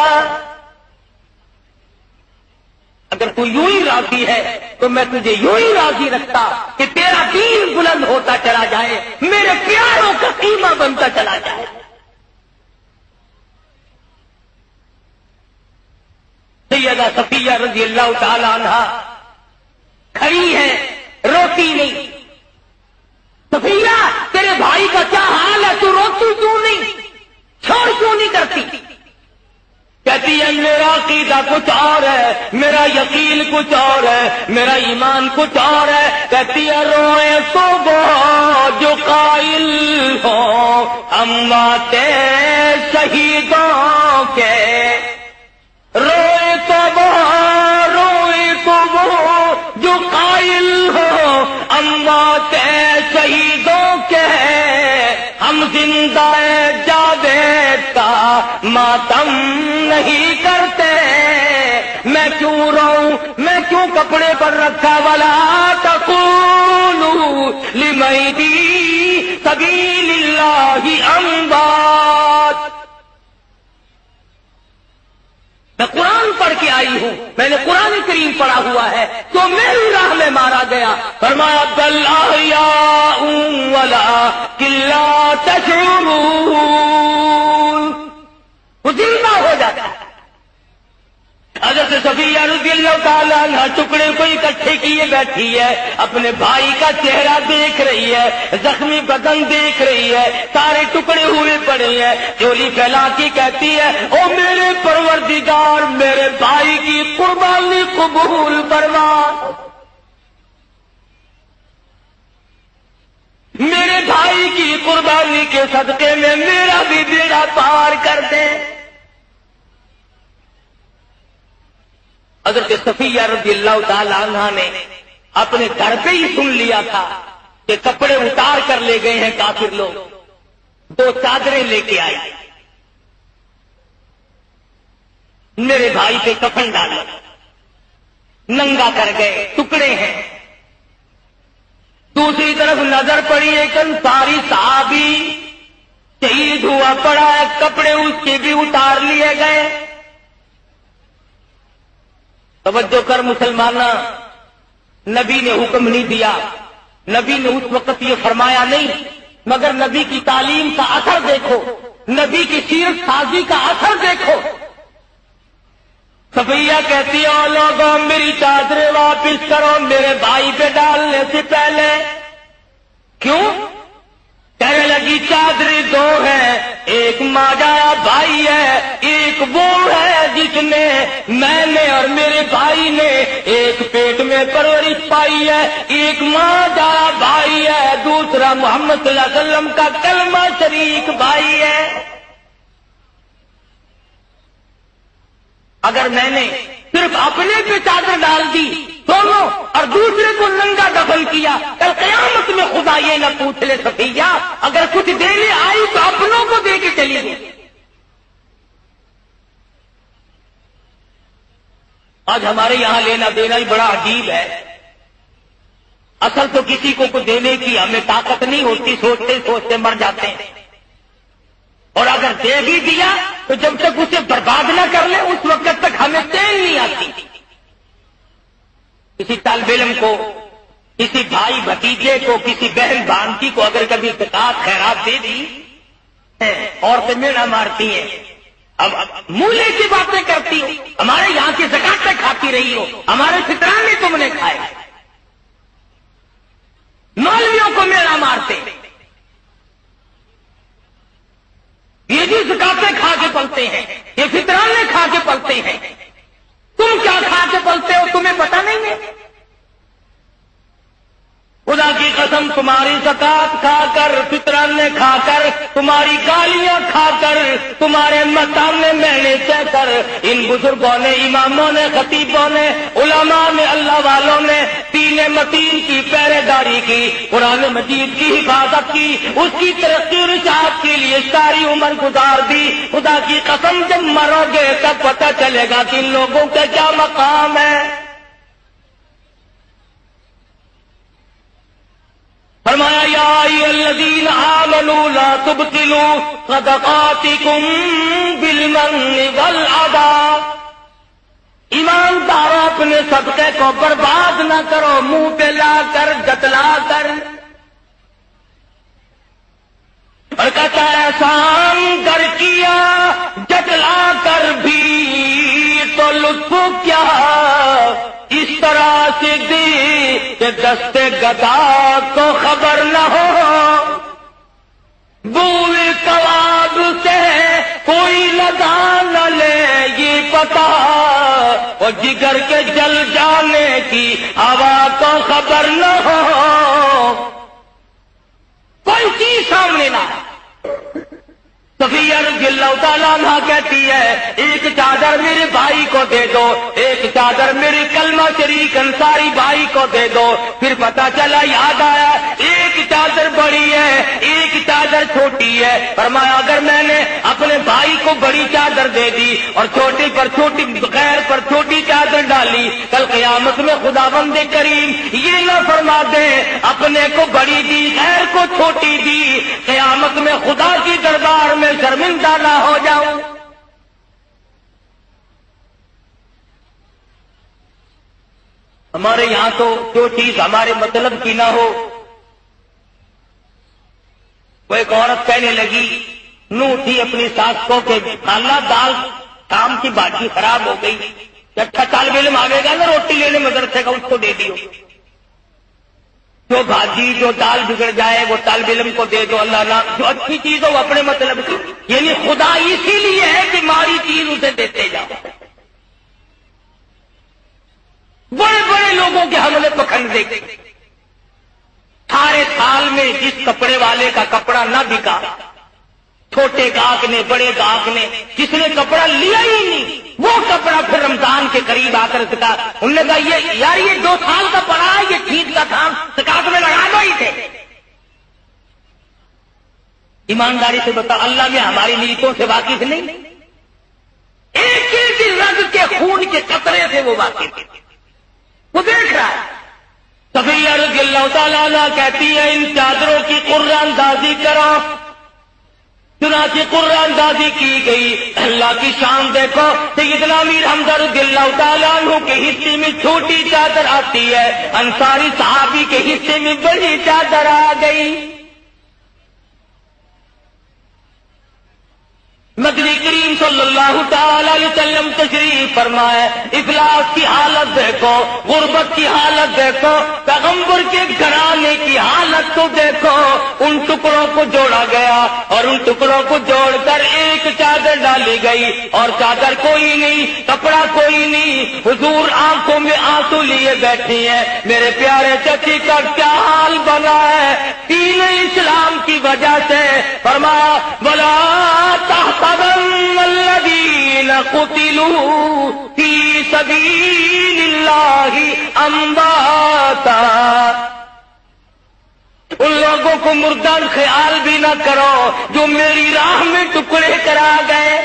اگر تو یوں ہی راضی ہے تو میں تجھے یوں ہی راضی رکھتا کہ تیرا دین بلند ہوتا چلا جائے، میرے پیاروں کا قیمہ بنتا چلا جائے۔ سیدہ صفیہ رضی اللہ تعالی عنہا کھڑی ہے، روتی نہیں۔ صفیہ تیرے بھائی کا کیا حال ہے، تو روتی کیوں نہیں، چھوڑ کیوں نہیں کرتی؟ کہتی ہے میرا عقیدہ کچھ اور ہے، میرا یقین کچھ اور ہے، میرا ایمان کچھ اور ہے۔ کہتی ہے روئے تو وہ جو قائل ہو اموات شہیدوں کے، روئے تو وہ جو قائل ہو اموات شہیدوں کے، ہم زندہ جاوید کا ماتم نہیں کرتے۔ میں کیوں روؤں، میں کیوں کپڑے پر رکھا، ولا تقولوا لمیتی سبیل اللہ اموات۔ میں قرآن پڑھ کے آئی ہوں، میں نے قرآن کریم پڑھا ہوا ہے، تو میری راہ میں مارا گیا۔ فرمایا بل احیاء ولکن لا تشعرون، وہ زندہ ہو جاتا ہے۔ حضرت صفیہ رضی اللہ تعالی عنہ ٹکڑے کو اکٹھے کیے بیٹھی ہے، اپنے بھائی کا چہرہ دیکھ رہی ہے، زخمی بدن دیکھ رہی ہے، سارے ٹکڑے ہوئے پڑے ہیں، چولی پھیلا کے کہتی ہے او میرے پروردگار، میرے بھائی کی قربانی قبول فرما، میرے بھائی کی قربانی کے صدقے میں میرا بھی بیڑا پار کر دے۔ حضرت صفیہ رضی اللہ تعالی عنہ نے اپنے گھر پہ ہی سن لیا تھا کہ کپڑے اتار کر لے گئے ہیں کافر لوگ، 2 چادریں لے کے آئی، میرے بھائی پہ کفن ڈالو، ننگا کر گئے، ٹکڑے ہیں۔ دوسری طرف نظر پڑی ایک انصاری صحابی شہید ہوا پڑا ہے، کپڑے اس کے بھی اتار لیے گئے۔ توجہ کر مسلمانہ، نبی نے حکم نہیں دیا، نبی نے اس وقت یہ فرمایا نہیں، مگر نبی کی تعلیم کا اثر دیکھو، نبی کی سیرت سازی کا اثر دیکھو۔ صفیہ کہتی ہے او لوگوں میری چادریں واپس کرو میرے بھائی پہ ڈالنے سے پہلے۔ کیوں؟ کہنے لگی چادریں 2 ہیں، ایک ماجایا بھائی ہے، ایک وہ ہے جس نے میں نے اور میرے بھائی نے ایک پیٹ میں پرورش پائی ہے، ایک ماں جا بھائی ہے، دوسرا محمد صلی اللہ علیہ وسلم کا کلمہ شریک بھائی ہے۔ اگر میں نے صرف اپنے پہ چادر ڈال دی دونوں اور دوسرے کو ننگا دفن کیا، کل قیامت میں خدا یہ نہ پوچھ لے صفیہ اگر کچھ دینے آئی تو اپنوں کو دے کے چلی گئی۔ آج ہمارے یہاں لینا دینا ہی بڑا عجیب ہے۔ اصل تو کسی کو کچھ دینے کی ہمیں طاقت نہیں ہوتی، سوچتے سوچتے مر جاتے ہیں، اور اگر دے بھی دیا تو جب تک اسے برباد نہ کر لے اس وقت تک ہمیں چین نہیں آتی۔ کسی طالب علم کو، کسی بھائی بھتیجے کو، کسی بہن بھانجی کو اگر کبھی زکات خیرات دے دی، عورتیں میڑا مارتی ہیں، اب مولے کی باتیں کرتی ہو، ہمارے یہاں کی زکاتیں کھاتی رہی ہو، ہمارے فطرانے تم نے کھائے، مولویوں کو میڑا مارتے، یہ بھی زکاتیں کھا کے پلتے ہیں، یہ فطرانے کھا کے پلتے ہیں، تم کیا کھا کے پلتے ہو تمہیں پتہ نہیں ہے؟ خدا کی قسم تمہاری زکات کھا کر، فطرانے کھا کر، تمہاری گالیاں کھا کر، تمہارے متانے محنے چہ کر، ان بزرگوں نے، اماموں نے، خطیبوں نے، علماء نے، اللہ والوں نے دین متین کی پہرے داری کی، قرآن مجید کی حفاظت کی، اس کی ترقی اور اشاعت کے لیے ساری عمر گزار دی۔ خدا کی قسم جب مرو گے تب پتہ چلے گا کہ ان لوگوں کا کیا مقام ہے۔ فرمایا یا ایھا الذین آمنوا لا تبطلوا صدقاتکم بالمن والعدی، ایمانداروں اپنے صدقے کو برباد نہ کرو منہ پہ لا کر، جتلا کر، اور کہتا ہے احسان گر کیا جتلا کر بھی تو لطف کیا، اس طرح سے دی کہ دست گدا کو خبر نہ ہو، بوئے کباب سے کوئی لگا نہ لے یہ پتا، اور جگر کے جل جانے کی ہوا کو خبر نہ ہو، کوئی چیز سامنے نہ ہے۔ صفیہ رضی اللہ تعالیٰ عنہ کہتی ہے ایک چادر میرے بھائی کو دے دو، ایک چادر میرے کلمہ شریک انصاری بھائی کو دے دو، پھر پتہ چلا یاد آیا ایک چادر بڑی ہے ایک چادر چھوٹی ہے۔ فرمایا اگر میں نے اپنے بھائی کو بڑی چادر دے دی اور چھوٹی پر چھوٹی، غیر پر چھوٹی چادر ڈالی، کل قیامت میں خداوند کریم یہ نہ فرما دے اپنے کو بڑی دی غیر کو چھوٹی دی، قیامت میں خدا کی دربار میں شرمندہ نہ ہو جاؤں۔ ہمارے یہاں تو جو چیز ہمارے مطلب کی نہ ہو، وہ ایک عورت کہنے لگی، نو تھی اپنی ساس کو کہ خالہ دال شام کی باجی خراب ہو گئی، اچھا طالب علم آئے گا نا روٹی لینے مدرسے کا اس کو دے دیو، جو بھاجی جو دال بگڑ جائے وہ طالب علم کو دے دو، اللہ نہ جو اچھی چیز ہو وہ اپنے مطلب کی، یعنی خدا اسی لیے ہے کہ ماری چیز اسے دیتے جاؤ۔ بڑے بڑے لوگوں کے حملے پکڑ دے گئے، سارے سال میں جس کپڑے والے کا کپڑا نہ بکا، چھوٹے گاہک نے، بڑے گاہک نے، جس نے کپڑا لیا ہی نہیں، وہ کپڑا پھر رمضان کے قریب آ کر سکا، انہوں نے کہا یہ یار یہ 2 سال کا پڑا ہے، یہ ٹھیک کا تھا، زکات میں لگا دو ہی تھے۔ ایمانداری سے بتا اللہ میں ہماری نیتوں سے واقف نہیں، ایک ایک رگ کے خون کے قطرے سے وہ واقف ہے، وہ دیکھ رہا ہے۔ صفیہ رضی اللہ تعالیٰ عنہ کہتی ہے ان چادروں کی قرہ اندازی کرو، چنانچہ قرہ اندازی کی گئی۔ اللہ کی شان دیکھو، سیدنا امیر حمزہ رضی اللہ تعالیٰ عنہ کے حصے میں چھوٹی چادر آتی ہے، انصاری صحابی کے حصے میں بڑی چادر آ گئی۔ مدنی کریم صلی صلی اللہ تعالی علیہ وسلم تشریف فرمائے، افلاس کی حالت دیکھو، غربت کی حالت دیکھو، پیغمبر کے گھرانے کی حالت کو دیکھو، ان ٹکڑوں کو جوڑا گیا اور ان ٹکڑوں کو جوڑ کر ایک چادر ڈالی گئی، اور چادر کوئی نہیں، کپڑا کوئی نہیں، حضور آنکھوں میں آنسو لیے بیٹھی ہیں۔ میرے پیارے چچی کا کیا حال بنا ہے دین اسلام کی وجہ سے؟ فرمایا وَلَا تَحْسَبَنَّ الَّذِينَ قُتِلُوا فِي سَبِيلِ اللَّهِ أَمْوَاتًا، ان لوگوں کو مردہ خیال بھی نہ کرو جو میری راہ میں ٹکڑے کرا گئے۔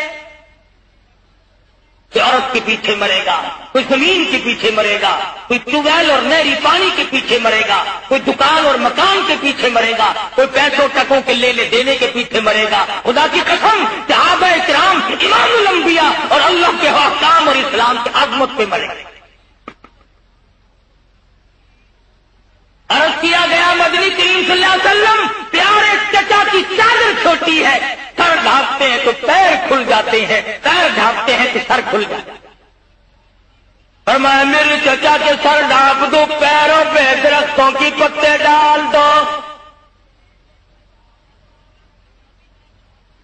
کوئی عورت کے پیچھے مرے گا، کوئی زمین کے پیچھے مرے گا، کوئی ٹیوبویل اور نہری پانی کے پیچھے مرے گا، کوئی دکان اور مکان کے پیچھے مرے گا، کوئی پیسوں ٹکوں کے لینے دینے کے پیچھے مرے گا۔ خدا کی قسم صحابہ کرام امام الانبیاء اور اللہ کے احکام اور اسلام کی عظمت پہ مرے گا۔ عرض کیا گیا مدنی کریم صلی اللہ علیہ وسلم پیارے چچا کی چادر چھوٹی ہے، سر ڈھانپتے ہیں تو پیر کھل جاتے ہیں، پیر ڈھانپتے ہیں تو سر کھل جاتا ہے۔ فرمایا میرے چچا کے سر ڈھانپ دو، پیروں پہ درختوں کی پتے ڈال دو،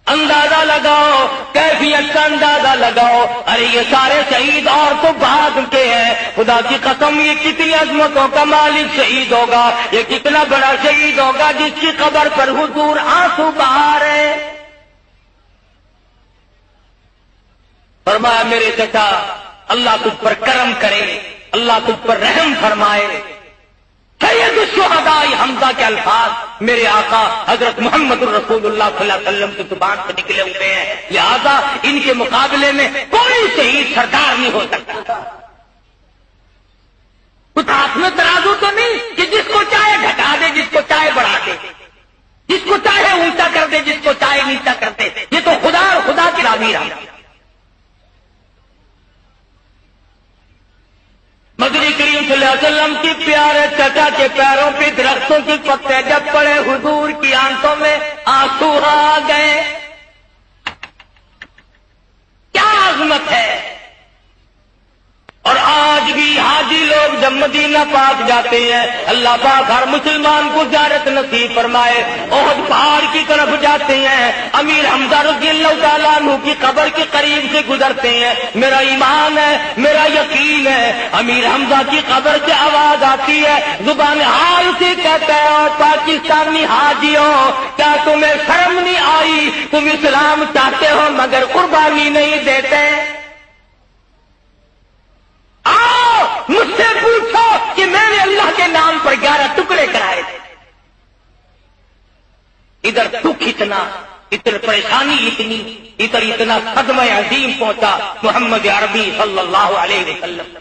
اندازہ لگاؤ، کیفیت کا اندازہ لگاؤ۔ ارے یہ سارے شہید اور تو بھاگ کے ہیں، خدا کی قسم یہ کتنی عظمتوں کا مالک شہید ہوگا، یہ کتنا بڑا شہید ہوگا جس کی قبر پر حضور آنسو بہا رہے۔ فرمایا میرے چچا اللہ تجھ پر کرم کرے، اللہ تجھ پر رحم فرمائے۔ سید الشہداء حمزہ کے الفاظ میرے آقا حضرت محمد الرسول اللہ صلی اللہ علیہ وسلم کی زبان سے نکلے ہوئے ہیں، لہذا ان کے مقابلے میں کوئی شہید سردار نہیں ہو سکتا۔ کچھ ہاتھ میں ترازو تو نہیں کہ جس کو چاہے گھٹا دے، جس کو چاہے بڑھا دے، جس کو چاہے اونچا کر دے، جس کو چاہے نیچا کر دے۔ یہ تو خدا اور خدا کی تعبیر ہے۔ مدنی کریم صلی اللہ علیہ وسلم کی پیارے چچا کے پیروں پہ درختوں کے پتے جب پڑے، حضور کی آنکھوں میں آنسو آ گئے۔ کیا عظمت ہے! اور آج بھی حاجی لوگ جب مدینہ پاک جاتے ہیں، اللہ پاک ہر مسلمان کو زیارت نصیب فرمائے، احد پہاڑ کی طرف جاتے ہیں، امیر حمزہ رضی اللہ تعالیٰ عنہ کی قبر کے قریب سے گزرتے ہیں، میرا ایمان ہے، میرا یقین ہے، امیر حمزہ کی قبر سے آواز آتی ہے، زبان حال سے کہتا ہے اور پاکستانی حاجیوں کیا تمہیں شرم نہیں آئی؟ تم اسلام چاہتے ہو مگر قربانی نہیں دیتے۔ آؤ مجھ سے پوچھو کہ میں نے اللہ کے نام پر 11 ٹکڑے کرائے تھے، ادھر دکھ اتنا، ادھر پریشانی اتنی، ادھر اتنا صدمہ عظیم پہنچا محمد عربی صلی اللہ علیہ وسلم۔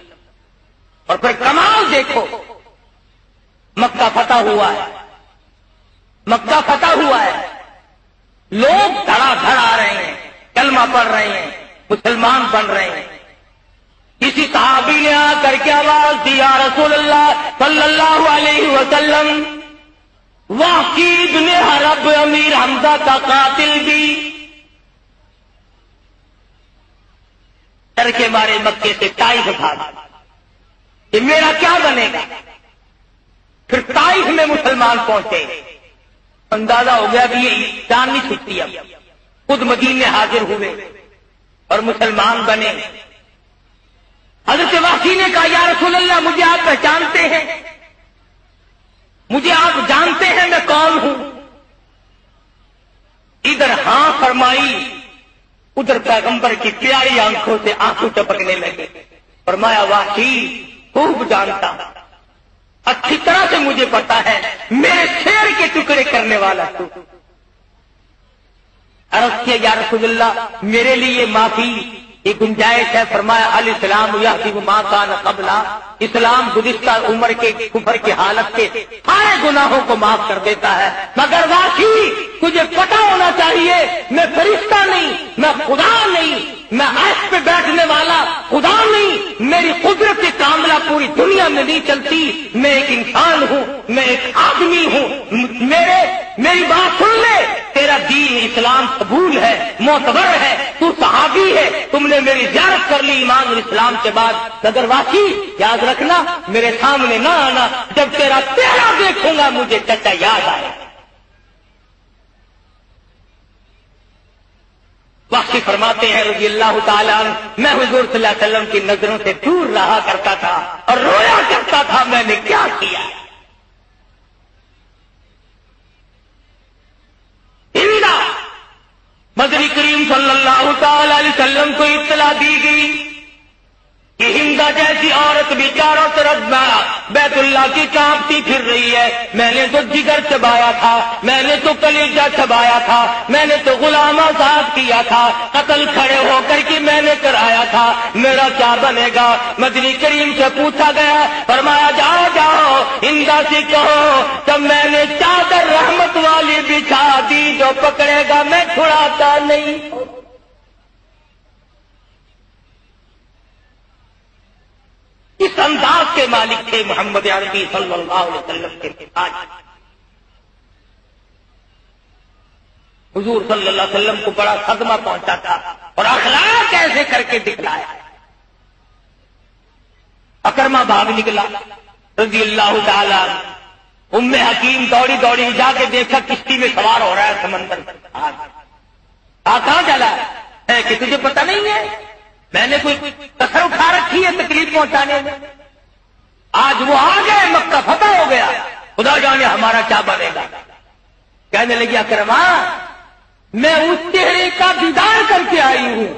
اور پھر کمال دیکھو، مکہ فتح ہوا ہے، مکہ فتح ہوا ہے، لوگ دھڑا دھڑ آ رہے ہیں، کلمہ پڑھ رہے ہیں، مسلمان بن رہے ہیں۔ کسی صحابی نے آ کر کے آواز دی یا رسول اللہ صلی اللہ علیہ وسلم، واقعی ابن حرب امیر حمزہ کا قاتل بھی۔ ڈر کے مارے مکے سے طائف بھاگا کہ میرا کیا بنے گا۔ پھر طائف میں مسلمان پہنچے، اندازہ ہو گیا کہ یہ جان نہیں چھٹتی، اب خود مدینے حاضر ہوئے اور مسلمان بنے۔ حضرت وحشی نے کہا یا رسول اللہ مجھے آپ پہچانتے ہیں، مجھے آپ جانتے ہیں میں کون ہوں؟ ادھر ہاں فرمائی، ادھر پیغمبر کی پیاری آنکھوں سے آنسو ٹپکنے لگے۔ فرمایا وحشی خوب جانتا، اچھی طرح سے مجھے پتا ہے، میرے شیر کے ٹکڑے کرنے والا تو۔ عرض کیا یا رسول اللہ میرے لیے معافی یہ گنجائش ہے؟ فرمایا الاسلام یحسب ما کان قبلا، اسلام گزشتہ عمر کے کفر کی حالت کے سارے گناہوں کو معاف کر دیتا ہے، مگر واقعی تجھے پتا ہونا چاہیے میں فرشتہ نہیں، میں خدا نہیں، میں عرش پہ بیٹھنے والا خدا نہیں، میری قدرت کاملہ پوری دنیا میں نہیں چلتی، میں ایک انسان ہوں، میں ایک آدمی ہوں، میری بات سن لے، تیرے تیرا دین اسلام قبول ہے، معتبر ہے، تو صحابی ہے، تم نے میری زیارت کر لی ایمان اور اسلام کے بعد، مگر واقعی یاد رکھنا میرے سامنے نہ آنا، جب تیرا چہرہ دیکھوں گا مجھے چچا یاد آئے۔ واقعی فرماتے ہیں رضی اللہ تعالیٰ عنہ، میں حضور صلی اللہ علیہ وسلم کی نظروں سے دور رہا کرتا تھا اور رویا کرتا تھا، میں نے کیا کیا؟ ہندا مدنی کریم صلی اللہ تعالی علیہ وسلم کو اطلاع دی گئی کہ ہندا جیسی عورت بھی چاروں طرف بیت اللہ کی کانپتی پھر رہی ہے، میں نے تو جگر چبایا تھا، میں نے تو کلیجہ چبایا تھا، میں نے تو غلام آزاد کیا تھا، قتل کھڑے ہو کر کے میں نے کرایا تھا، میرا کیا بنے گا؟ مدنی کریم سے پوچھا گیا، فرمایا جاؤ جاؤ ہندا سے کہو جب میں نے چادر رحمت والی بچھا دی، جو پکڑے گا میں چھڑاتا نہیں۔ اس انداز کے مالک تھے محمد عربی صلی اللہ علیہ وسلم کے آج حضور صلی اللہ علیہ وسلم کو بڑا صدمہ پہنچا تھا اور اخلاق ایسے کر کے دکھلایا۔ اکرمہ بھاگ نکلا رضی اللہ تعالیٰ، ام حکیم دوڑی دوڑی جا کے دیکھا کشتی میں سوار ہو رہا ہے سمندر میں، کہاں چلا ہے کہ تجھے پتہ نہیں ہے میں نے کوئی کسر اٹھا رکھی ہے تکلیف پہنچانے میں؟ آج وہ آ گئے، مکہ فتح ہو گیا، خدا جانے ہمارا کیا بنے گا۔ کہنے لگی اکرمہ میں اس چہرے کا دیدار کر کے آئی ہوں،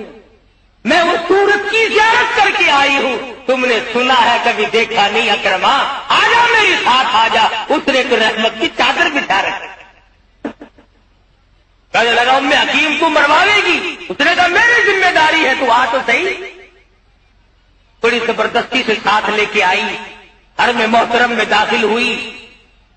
میں اس صورت کی زیارت کر کے آئی ہوں، تم نے سنا ہے کبھی دیکھا نہیں۔ اکرمہ آجا میری ساتھ آجا، اس نے تو رحمت کی چادر بچھا رکھی۔ کہنے لگا ام حکیم کو مرواوے گی؟ اس نے کہا میری ذمہ داری ہے، تو آ تو صحیح۔ بڑی زبردستی سے ساتھ لے کے آئی، حرم محترم میں داخل ہوئی،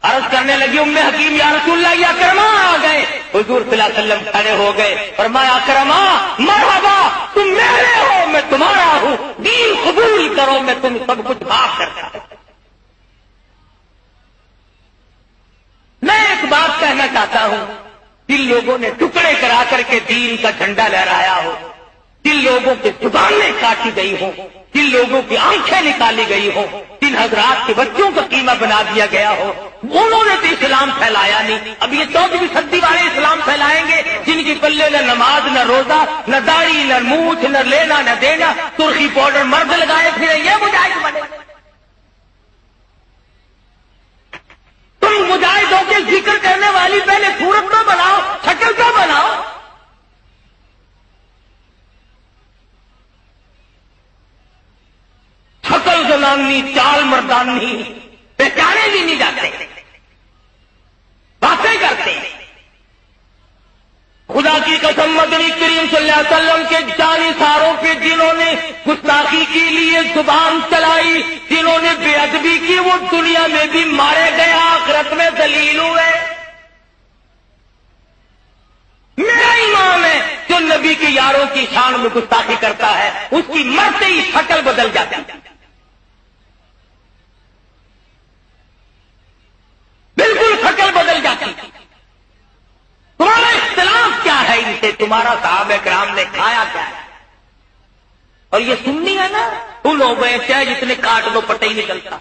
عرض کرنے لگی ام حکیم یا رسول اللہ یا اکرمہ آ گئے۔ حضور صلی اللہ علیہ وسلم کھڑے ہو گئے، فرمایا اکرمہ مرحبا، تم میرے ہو میں تمہارا ہوں، دین قبول کرو میں تم سب کچھ معاف کرتا ہوں۔ میں ایک بات کہنا چاہتا ہوں، جن لوگوں نے ٹکڑے کرا کر کے دین کا جھنڈا لہرایا ہو، جن لوگوں کی زبانیں کاٹی گئی ہوں، جن لوگوں کی آنکھیں نکالی گئی ہوں، جن حضرات کے بچوں کا قیمہ بنا دیا گیا ہو، انہوں نے تو اسلام پھیلایا نہیں۔ اب یہ 14ویں صدی والے اسلام پھیلائیں گے جن کی پلے نہ نماز نہ روزہ نہ داڑھی نہ مونچھ نہ لینا نہ دینا، سرخی پاؤڈر مرد لگائے پھرے، یہ مجاہد بنے؟ تم مجاہدوں کے ذکر کرنے والی پہلے صورت تو بناؤ، شکل تو بناؤ۔ شکل زنانی چال مردانی پہچانے بھی نہیں جاتے، باتیں کرتے۔ خدا کی قسم مدنی کریم صلی اللہ علیہ وسلم کے جانثاروں پہ جنہوں نے گستاخی کے لیے زبان چلائی، جنہوں نے بے ادبی کی، وہ دنیا میں بھی مارے گئے، آخرت میں ذلیل ہوئے۔ میرا امام ہے جو نبی کے یاروں کی شان میں گستاخی کرتا ہے، اس کی مرتے ہی شکل بدل جاتی ہے، بالکل شکل بدل جاتی ہے۔ تمہارا اختلاف کیا ہے ان سے؟ تمہارا صحابہ کرام نے کھایا کیا ہے؟ اور یہ سننی ہے نا، ان لوگ چاہے جتنے کاٹ دو پتہ ہی نہیں چلتا۔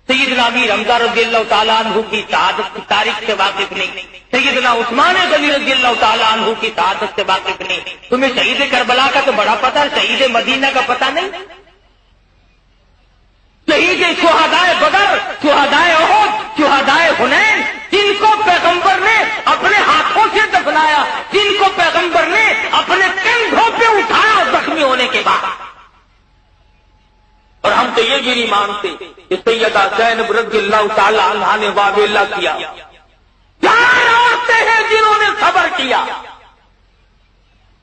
سیدنا امیر حمزہ رضی اللہ تعالیٰ عنہ کی شہادت کی تاریخ سے واقف نہیں، سیدنا عثمان غنی رضی اللہ تعالیٰ عنہ کی شہادت سے واقف نہیں، تمہیں شہید کربلا کا تو بڑا پتہ ہے، شہید مدینہ کا پتہ نہیں، شہید شہدائے بدر، شہدائے احد، شہدائے حنین، جن کو پیغمبر نے اپنے ہاتھوں سے دفنایا، جن کو پیغمبر نے اپنے کندھوں پہ اٹھایا زخمی ہونے کے بعد۔ اور ہم تو یہ بھی نہیں مانتے کہ سیدہ زینب رضی اللہ تعالی عنہا نے واویلا کیا۔ چار عورتیں ہیں جنہوں نے صبر کیا۔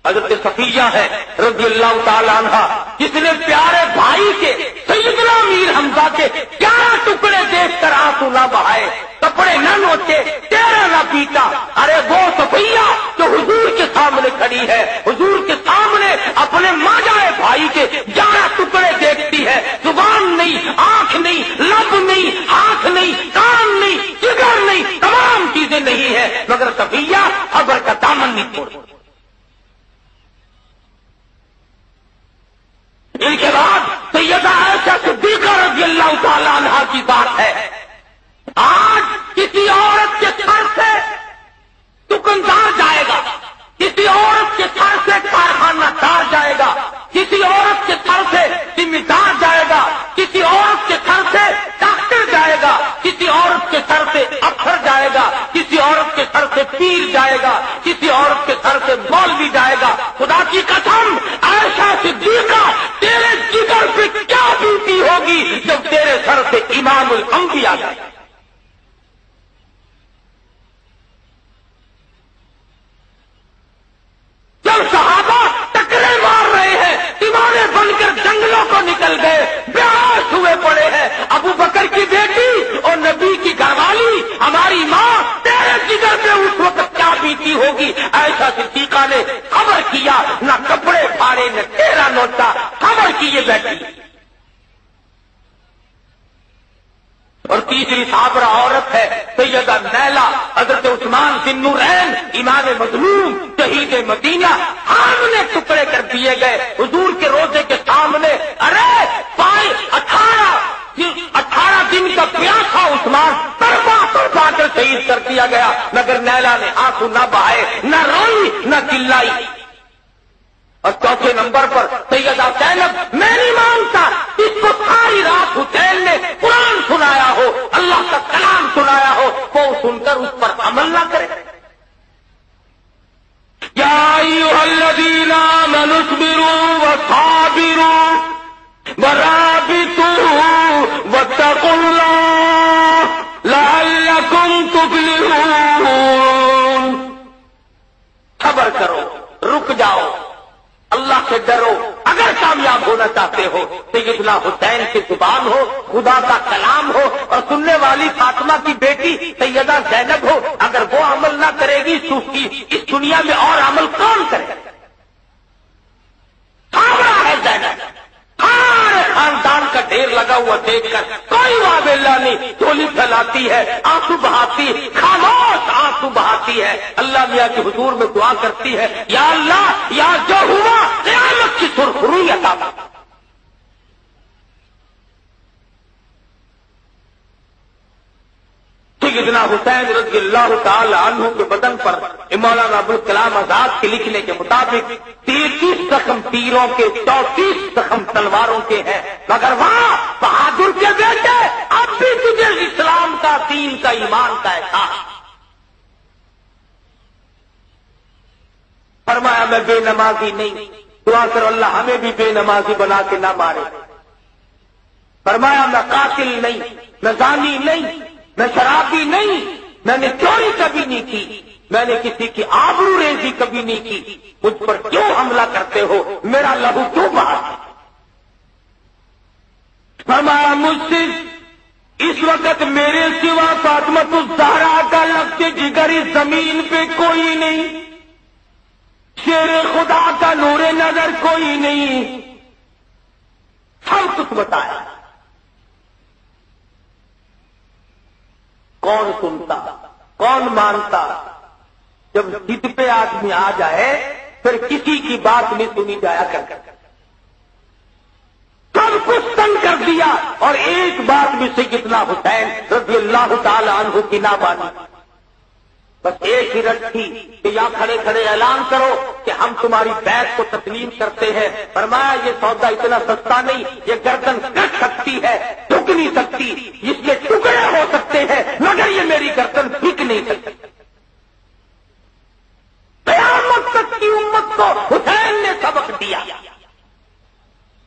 حضرت صفیہ ہے رضی اللہ تعالی عنہا، جس نے پیارے بھائی کے سیدنا امیر حمزہ کے 11 ٹکڑے دیکھ کر آنسو نہ بہائے، کپڑے نہ نوچے، تیرا نہ پیتا۔ ارے وہ صفیہ جو حضور کے سامنے کھڑی ہے، حضور کے سامنے اپنے ماجائے بھائی کے 11 ٹکڑے دیکھتی ہے، زبان نہیں، آنکھ نہیں، لب نہیں، ہاتھ نہیں، کان نہیں، جگر نہیں، تمام چیزیں نہیں ہے، مگر صفیہ قبر کا دامن نہیں چھوڑ. ان کے بعد سیدہ عائشہ صدیقہ رضی اللہ تعالی عنہا کی بات ہے. آج کسی عورت کے سر سے دکاندار جائے گا, کسی عورت کے سر سے کارخانہ دار جائے گا, کسی عورت کے سر سے ذمہ دار جائے گا, کسی عورت کے سر سے ڈاکٹر جائے گا, کسی عورت کے سر سے افسر جائے گا, کسی عورت کے سر سے پیر جائے گا, کسی عورت کے سر سے مولوی جائے گا. خدا کی قسم عائشہ صدیقہ تیرے جگر پہ کیا بیتی ہوگی جب تیرے سر سے امام الانبیاء جائے. جب صحابہ ٹکرے مار رہے ہیں, دیوانے بن کر جنگلوں کو نکل گئے, بیہوش ہوئے پڑے ہیں, ابو بکر کی بیٹی اور نبی کی گھر والی ہماری ماں تیرے جگر پہ اس وقت کیا بیتی ہوگی. عائشہ صدیقہ نے خبر کیا, نہ کپڑے پھاڑے نہ ٹیرا نوچا, خبر کی یہ بیٹھی. اور تیسری صابرہ عورت ہے سیدہ نیلا, حضرت عثمان ذی النورین امام مظلوم شہید مدینہ, سامنے ٹکڑے کر دیے گئے حضور کے روزے کے سامنے. ارے پائے 18 دن کا پیاسا عثمان تڑپا کر شہید کر دیا گیا, مگر نیلا نے آنسو نہ بہائے, نہ روئی نہ چلائی. اور چوتھے نمبر پر سیدہ زینب, میں نہیں مانتا اس کو ساری رات حسین نے قرآن سنایا ہو, اللہ کا کلام سنایا ہو, وہ سن کر اس پر عمل نہ کرے. یا ایھا الذین آمنوا اصبروا وصابروا ورابطوا واتقوا اللہ لعلکم تفلحون. صبر کرو, رک جاؤ, اللہ سے ڈرو. اگر کامیاب ہونا چاہتے ہو سیدنا حسین کی زبان ہو, خدا کا کلام ہو, اور سننے والی فاطمہ کی بیٹی سیدہ زینب ہو. اگر وہ عمل نہ کرے گی اس دنیا میں اور عمل کون کرے گا؟ صابرہ ہے زینب, سارے خاندان کا ڈھیر لگا ہوا دیکھ کر کوئی واویلا نہیں, چولی پھیلاتی ہے, آنسو بہاتی, خاموش آنسو بہاتی ہے. اللہ میاں کے حضور میں دعا کرتی ہے, یا اللہ, یا جو ہوا قیامت کی سرخروئی عطا فرما. سیدنا حسین رضی اللہ تعالی عنہ کے بدن پر مولانا ابوالکلام آزاد کے لکھنے کے مطابق 33 زخم تیروں کے, 34 زخم تلواروں کے ہیں. مگر وہاں بہادر کے بیٹے, اب بھی تجھے اسلام کا, دین کا, ایمان کا احساس. فرمایا میں بے نمازی نہیں, دعا کرو اللہ ہمیں بھی بے نمازی بنا کے نہ مارے. فرمایا میں قاتل نہیں, میں زانی نہیں, میں شرابی نہیں, میں نے چوری کبھی نہیں کی, میں نے کسی کی آبرو ریزی کبھی نہیں کی. مجھ پر کیوں حملہ کرتے ہو, میرا لہو کیوں بہاتے؟ فرمایا مجھ سے اس وقت میرے سوا فاطمہ الزہرا کا لفظ جگر اس زمین پہ کوئی نہیں, شیر خدا کا نور نظر کوئی نہیں. سب کچھ بتایا. کون سنتا, کون مانتا؟ جب ضد پہ آدمی آ جائے پھر کسی کی بات نہیں سنی جایا کر. سب کچھ تنگ کر دیا, اور ایک بات بھی سیدنا حسین رضی اللہ تعالی عنہ کی نہ مانی. بس ایک ہی رٹ تھی کہ یہاں کھڑے کھڑے اعلان کرو کہ ہم تمہاری بیعت کو تسلیم کرتے ہیں. فرمایا یہ سودا اتنا سستا نہیں, یہ گردن کٹ سکتی ہے, جھک نہیں سکتی, اس کے ٹکڑے ہو سکتے ہیں, مگر یہ میری گردن جھک نہیں سکتی. قیامت تک کی امت کو حسین نے سبق دیا.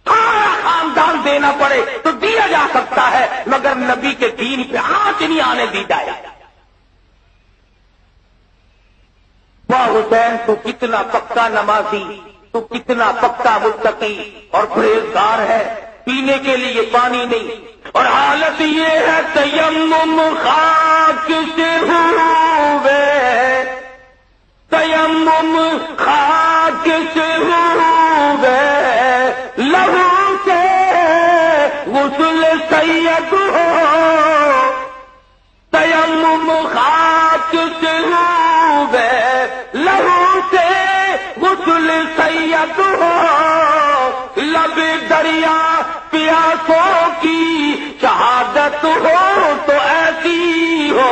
سارا خاندان دینا پڑے تو دیا جا سکتا ہے, مگر نبی کے دین پہ آنچ نہیں آنے دی جائے. واہ حسین, تو کتنا پکا نمازی, تو کتنا پکا متقی اور پرہیزگار ہے. پینے کے لیے پانی نہیں, اور حالت یہ ہے تیمم خاک سے ہوئے, تیمم خاک سے ہوئے, لہو سے غسل سید ہو, تیمم خاک سے ہوئے, سے غسل سید ہو، لب دریا پیاسوں کی شہادت ہو تو ایسی ہو،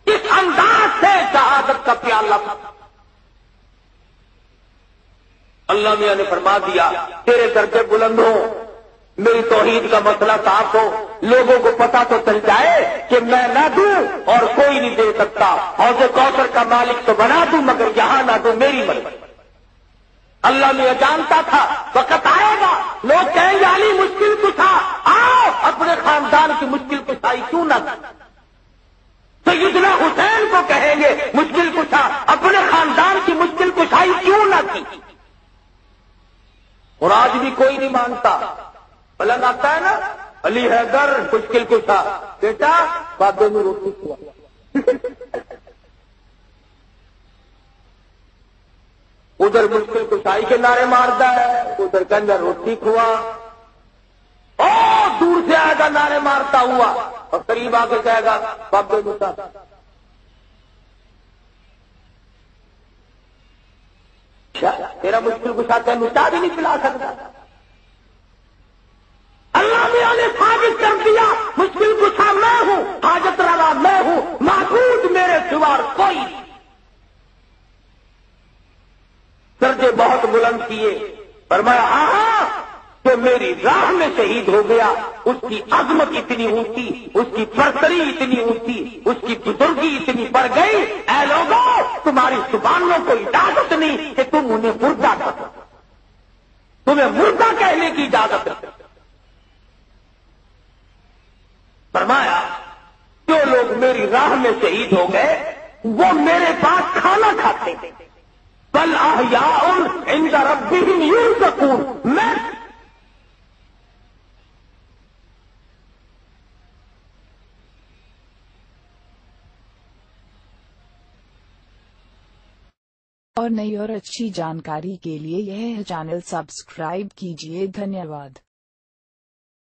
اس انداز سے شہادت کا پیالہ۔ اللہ میاں نے فرما دیا تیرے درجے بلند ہو، میری توحید کا مسئلہ صاف ہو، لوگوں کو پتہ تو چل جائے کہ میں نہ دوں اور کوئی نہیں دے سکتا، حوض کوثر کا مالک تو بنا دوں مگر یہاں نہ دوں، میری مرضی۔ اللہ میاں جانتا تھا وقت آئے گا لوگ کہیں گے علی مشکل کشا، آؤ اپنے خاندان کی مشکل کشائی کیوں نہ کی؟ سیدنا حسین کو کہیں گے مشکل کشا، اپنے خاندان کی مشکل کشائی کیوں نہ کی؟ اور آج بھی کوئی نہیں مانتا۔ پلنگ آتا ہے نا علی حیدر مشکل کشا، بیٹا بابے میں روٹی کھوا، ادھر مشکل کشائی کے نعرے مارتا ہے، ادھر کے اندر روٹی کھوا، اور دور سے آئے گا نعرے مارتا ہوا اور قریب آ کے کہے گا بابے مسا۔ تیرا مشکل کشا تینوں چاہ بھی نہیں پلا سکتا۔ اللہ میاں نے ثابت کر دیا مشکل کشا میں ہوں، حاجت روا میں ہوں، معبود میرے سوا کوئی نہیں۔ درجے بہت بلند کیے، فرمایا ہاں جو میری راہ میں شہید ہو گیا اس کی عظمت اتنی اونچی، اس کی برتری اتنی اونچی، اس کی بزرگی اتنی بڑھ گئی، اے لوگوں تمہاری زبانوں کو اجازت نہیں کہ تم انہیں مردہ کہو، تمہیں مردہ کہنے کی اجازت ہے۔ فرمایا جو لوگ میری راہ میں شہید ہو گئے وہ میرے پاس کھانا کھاتے ہیں، بل احیاء عند ربهم یرزقون، میں اور نئی اور اچھی جانکاری کے لیے یہ چینل سبسکرائب کیجیے۔ دھنیہ واد۔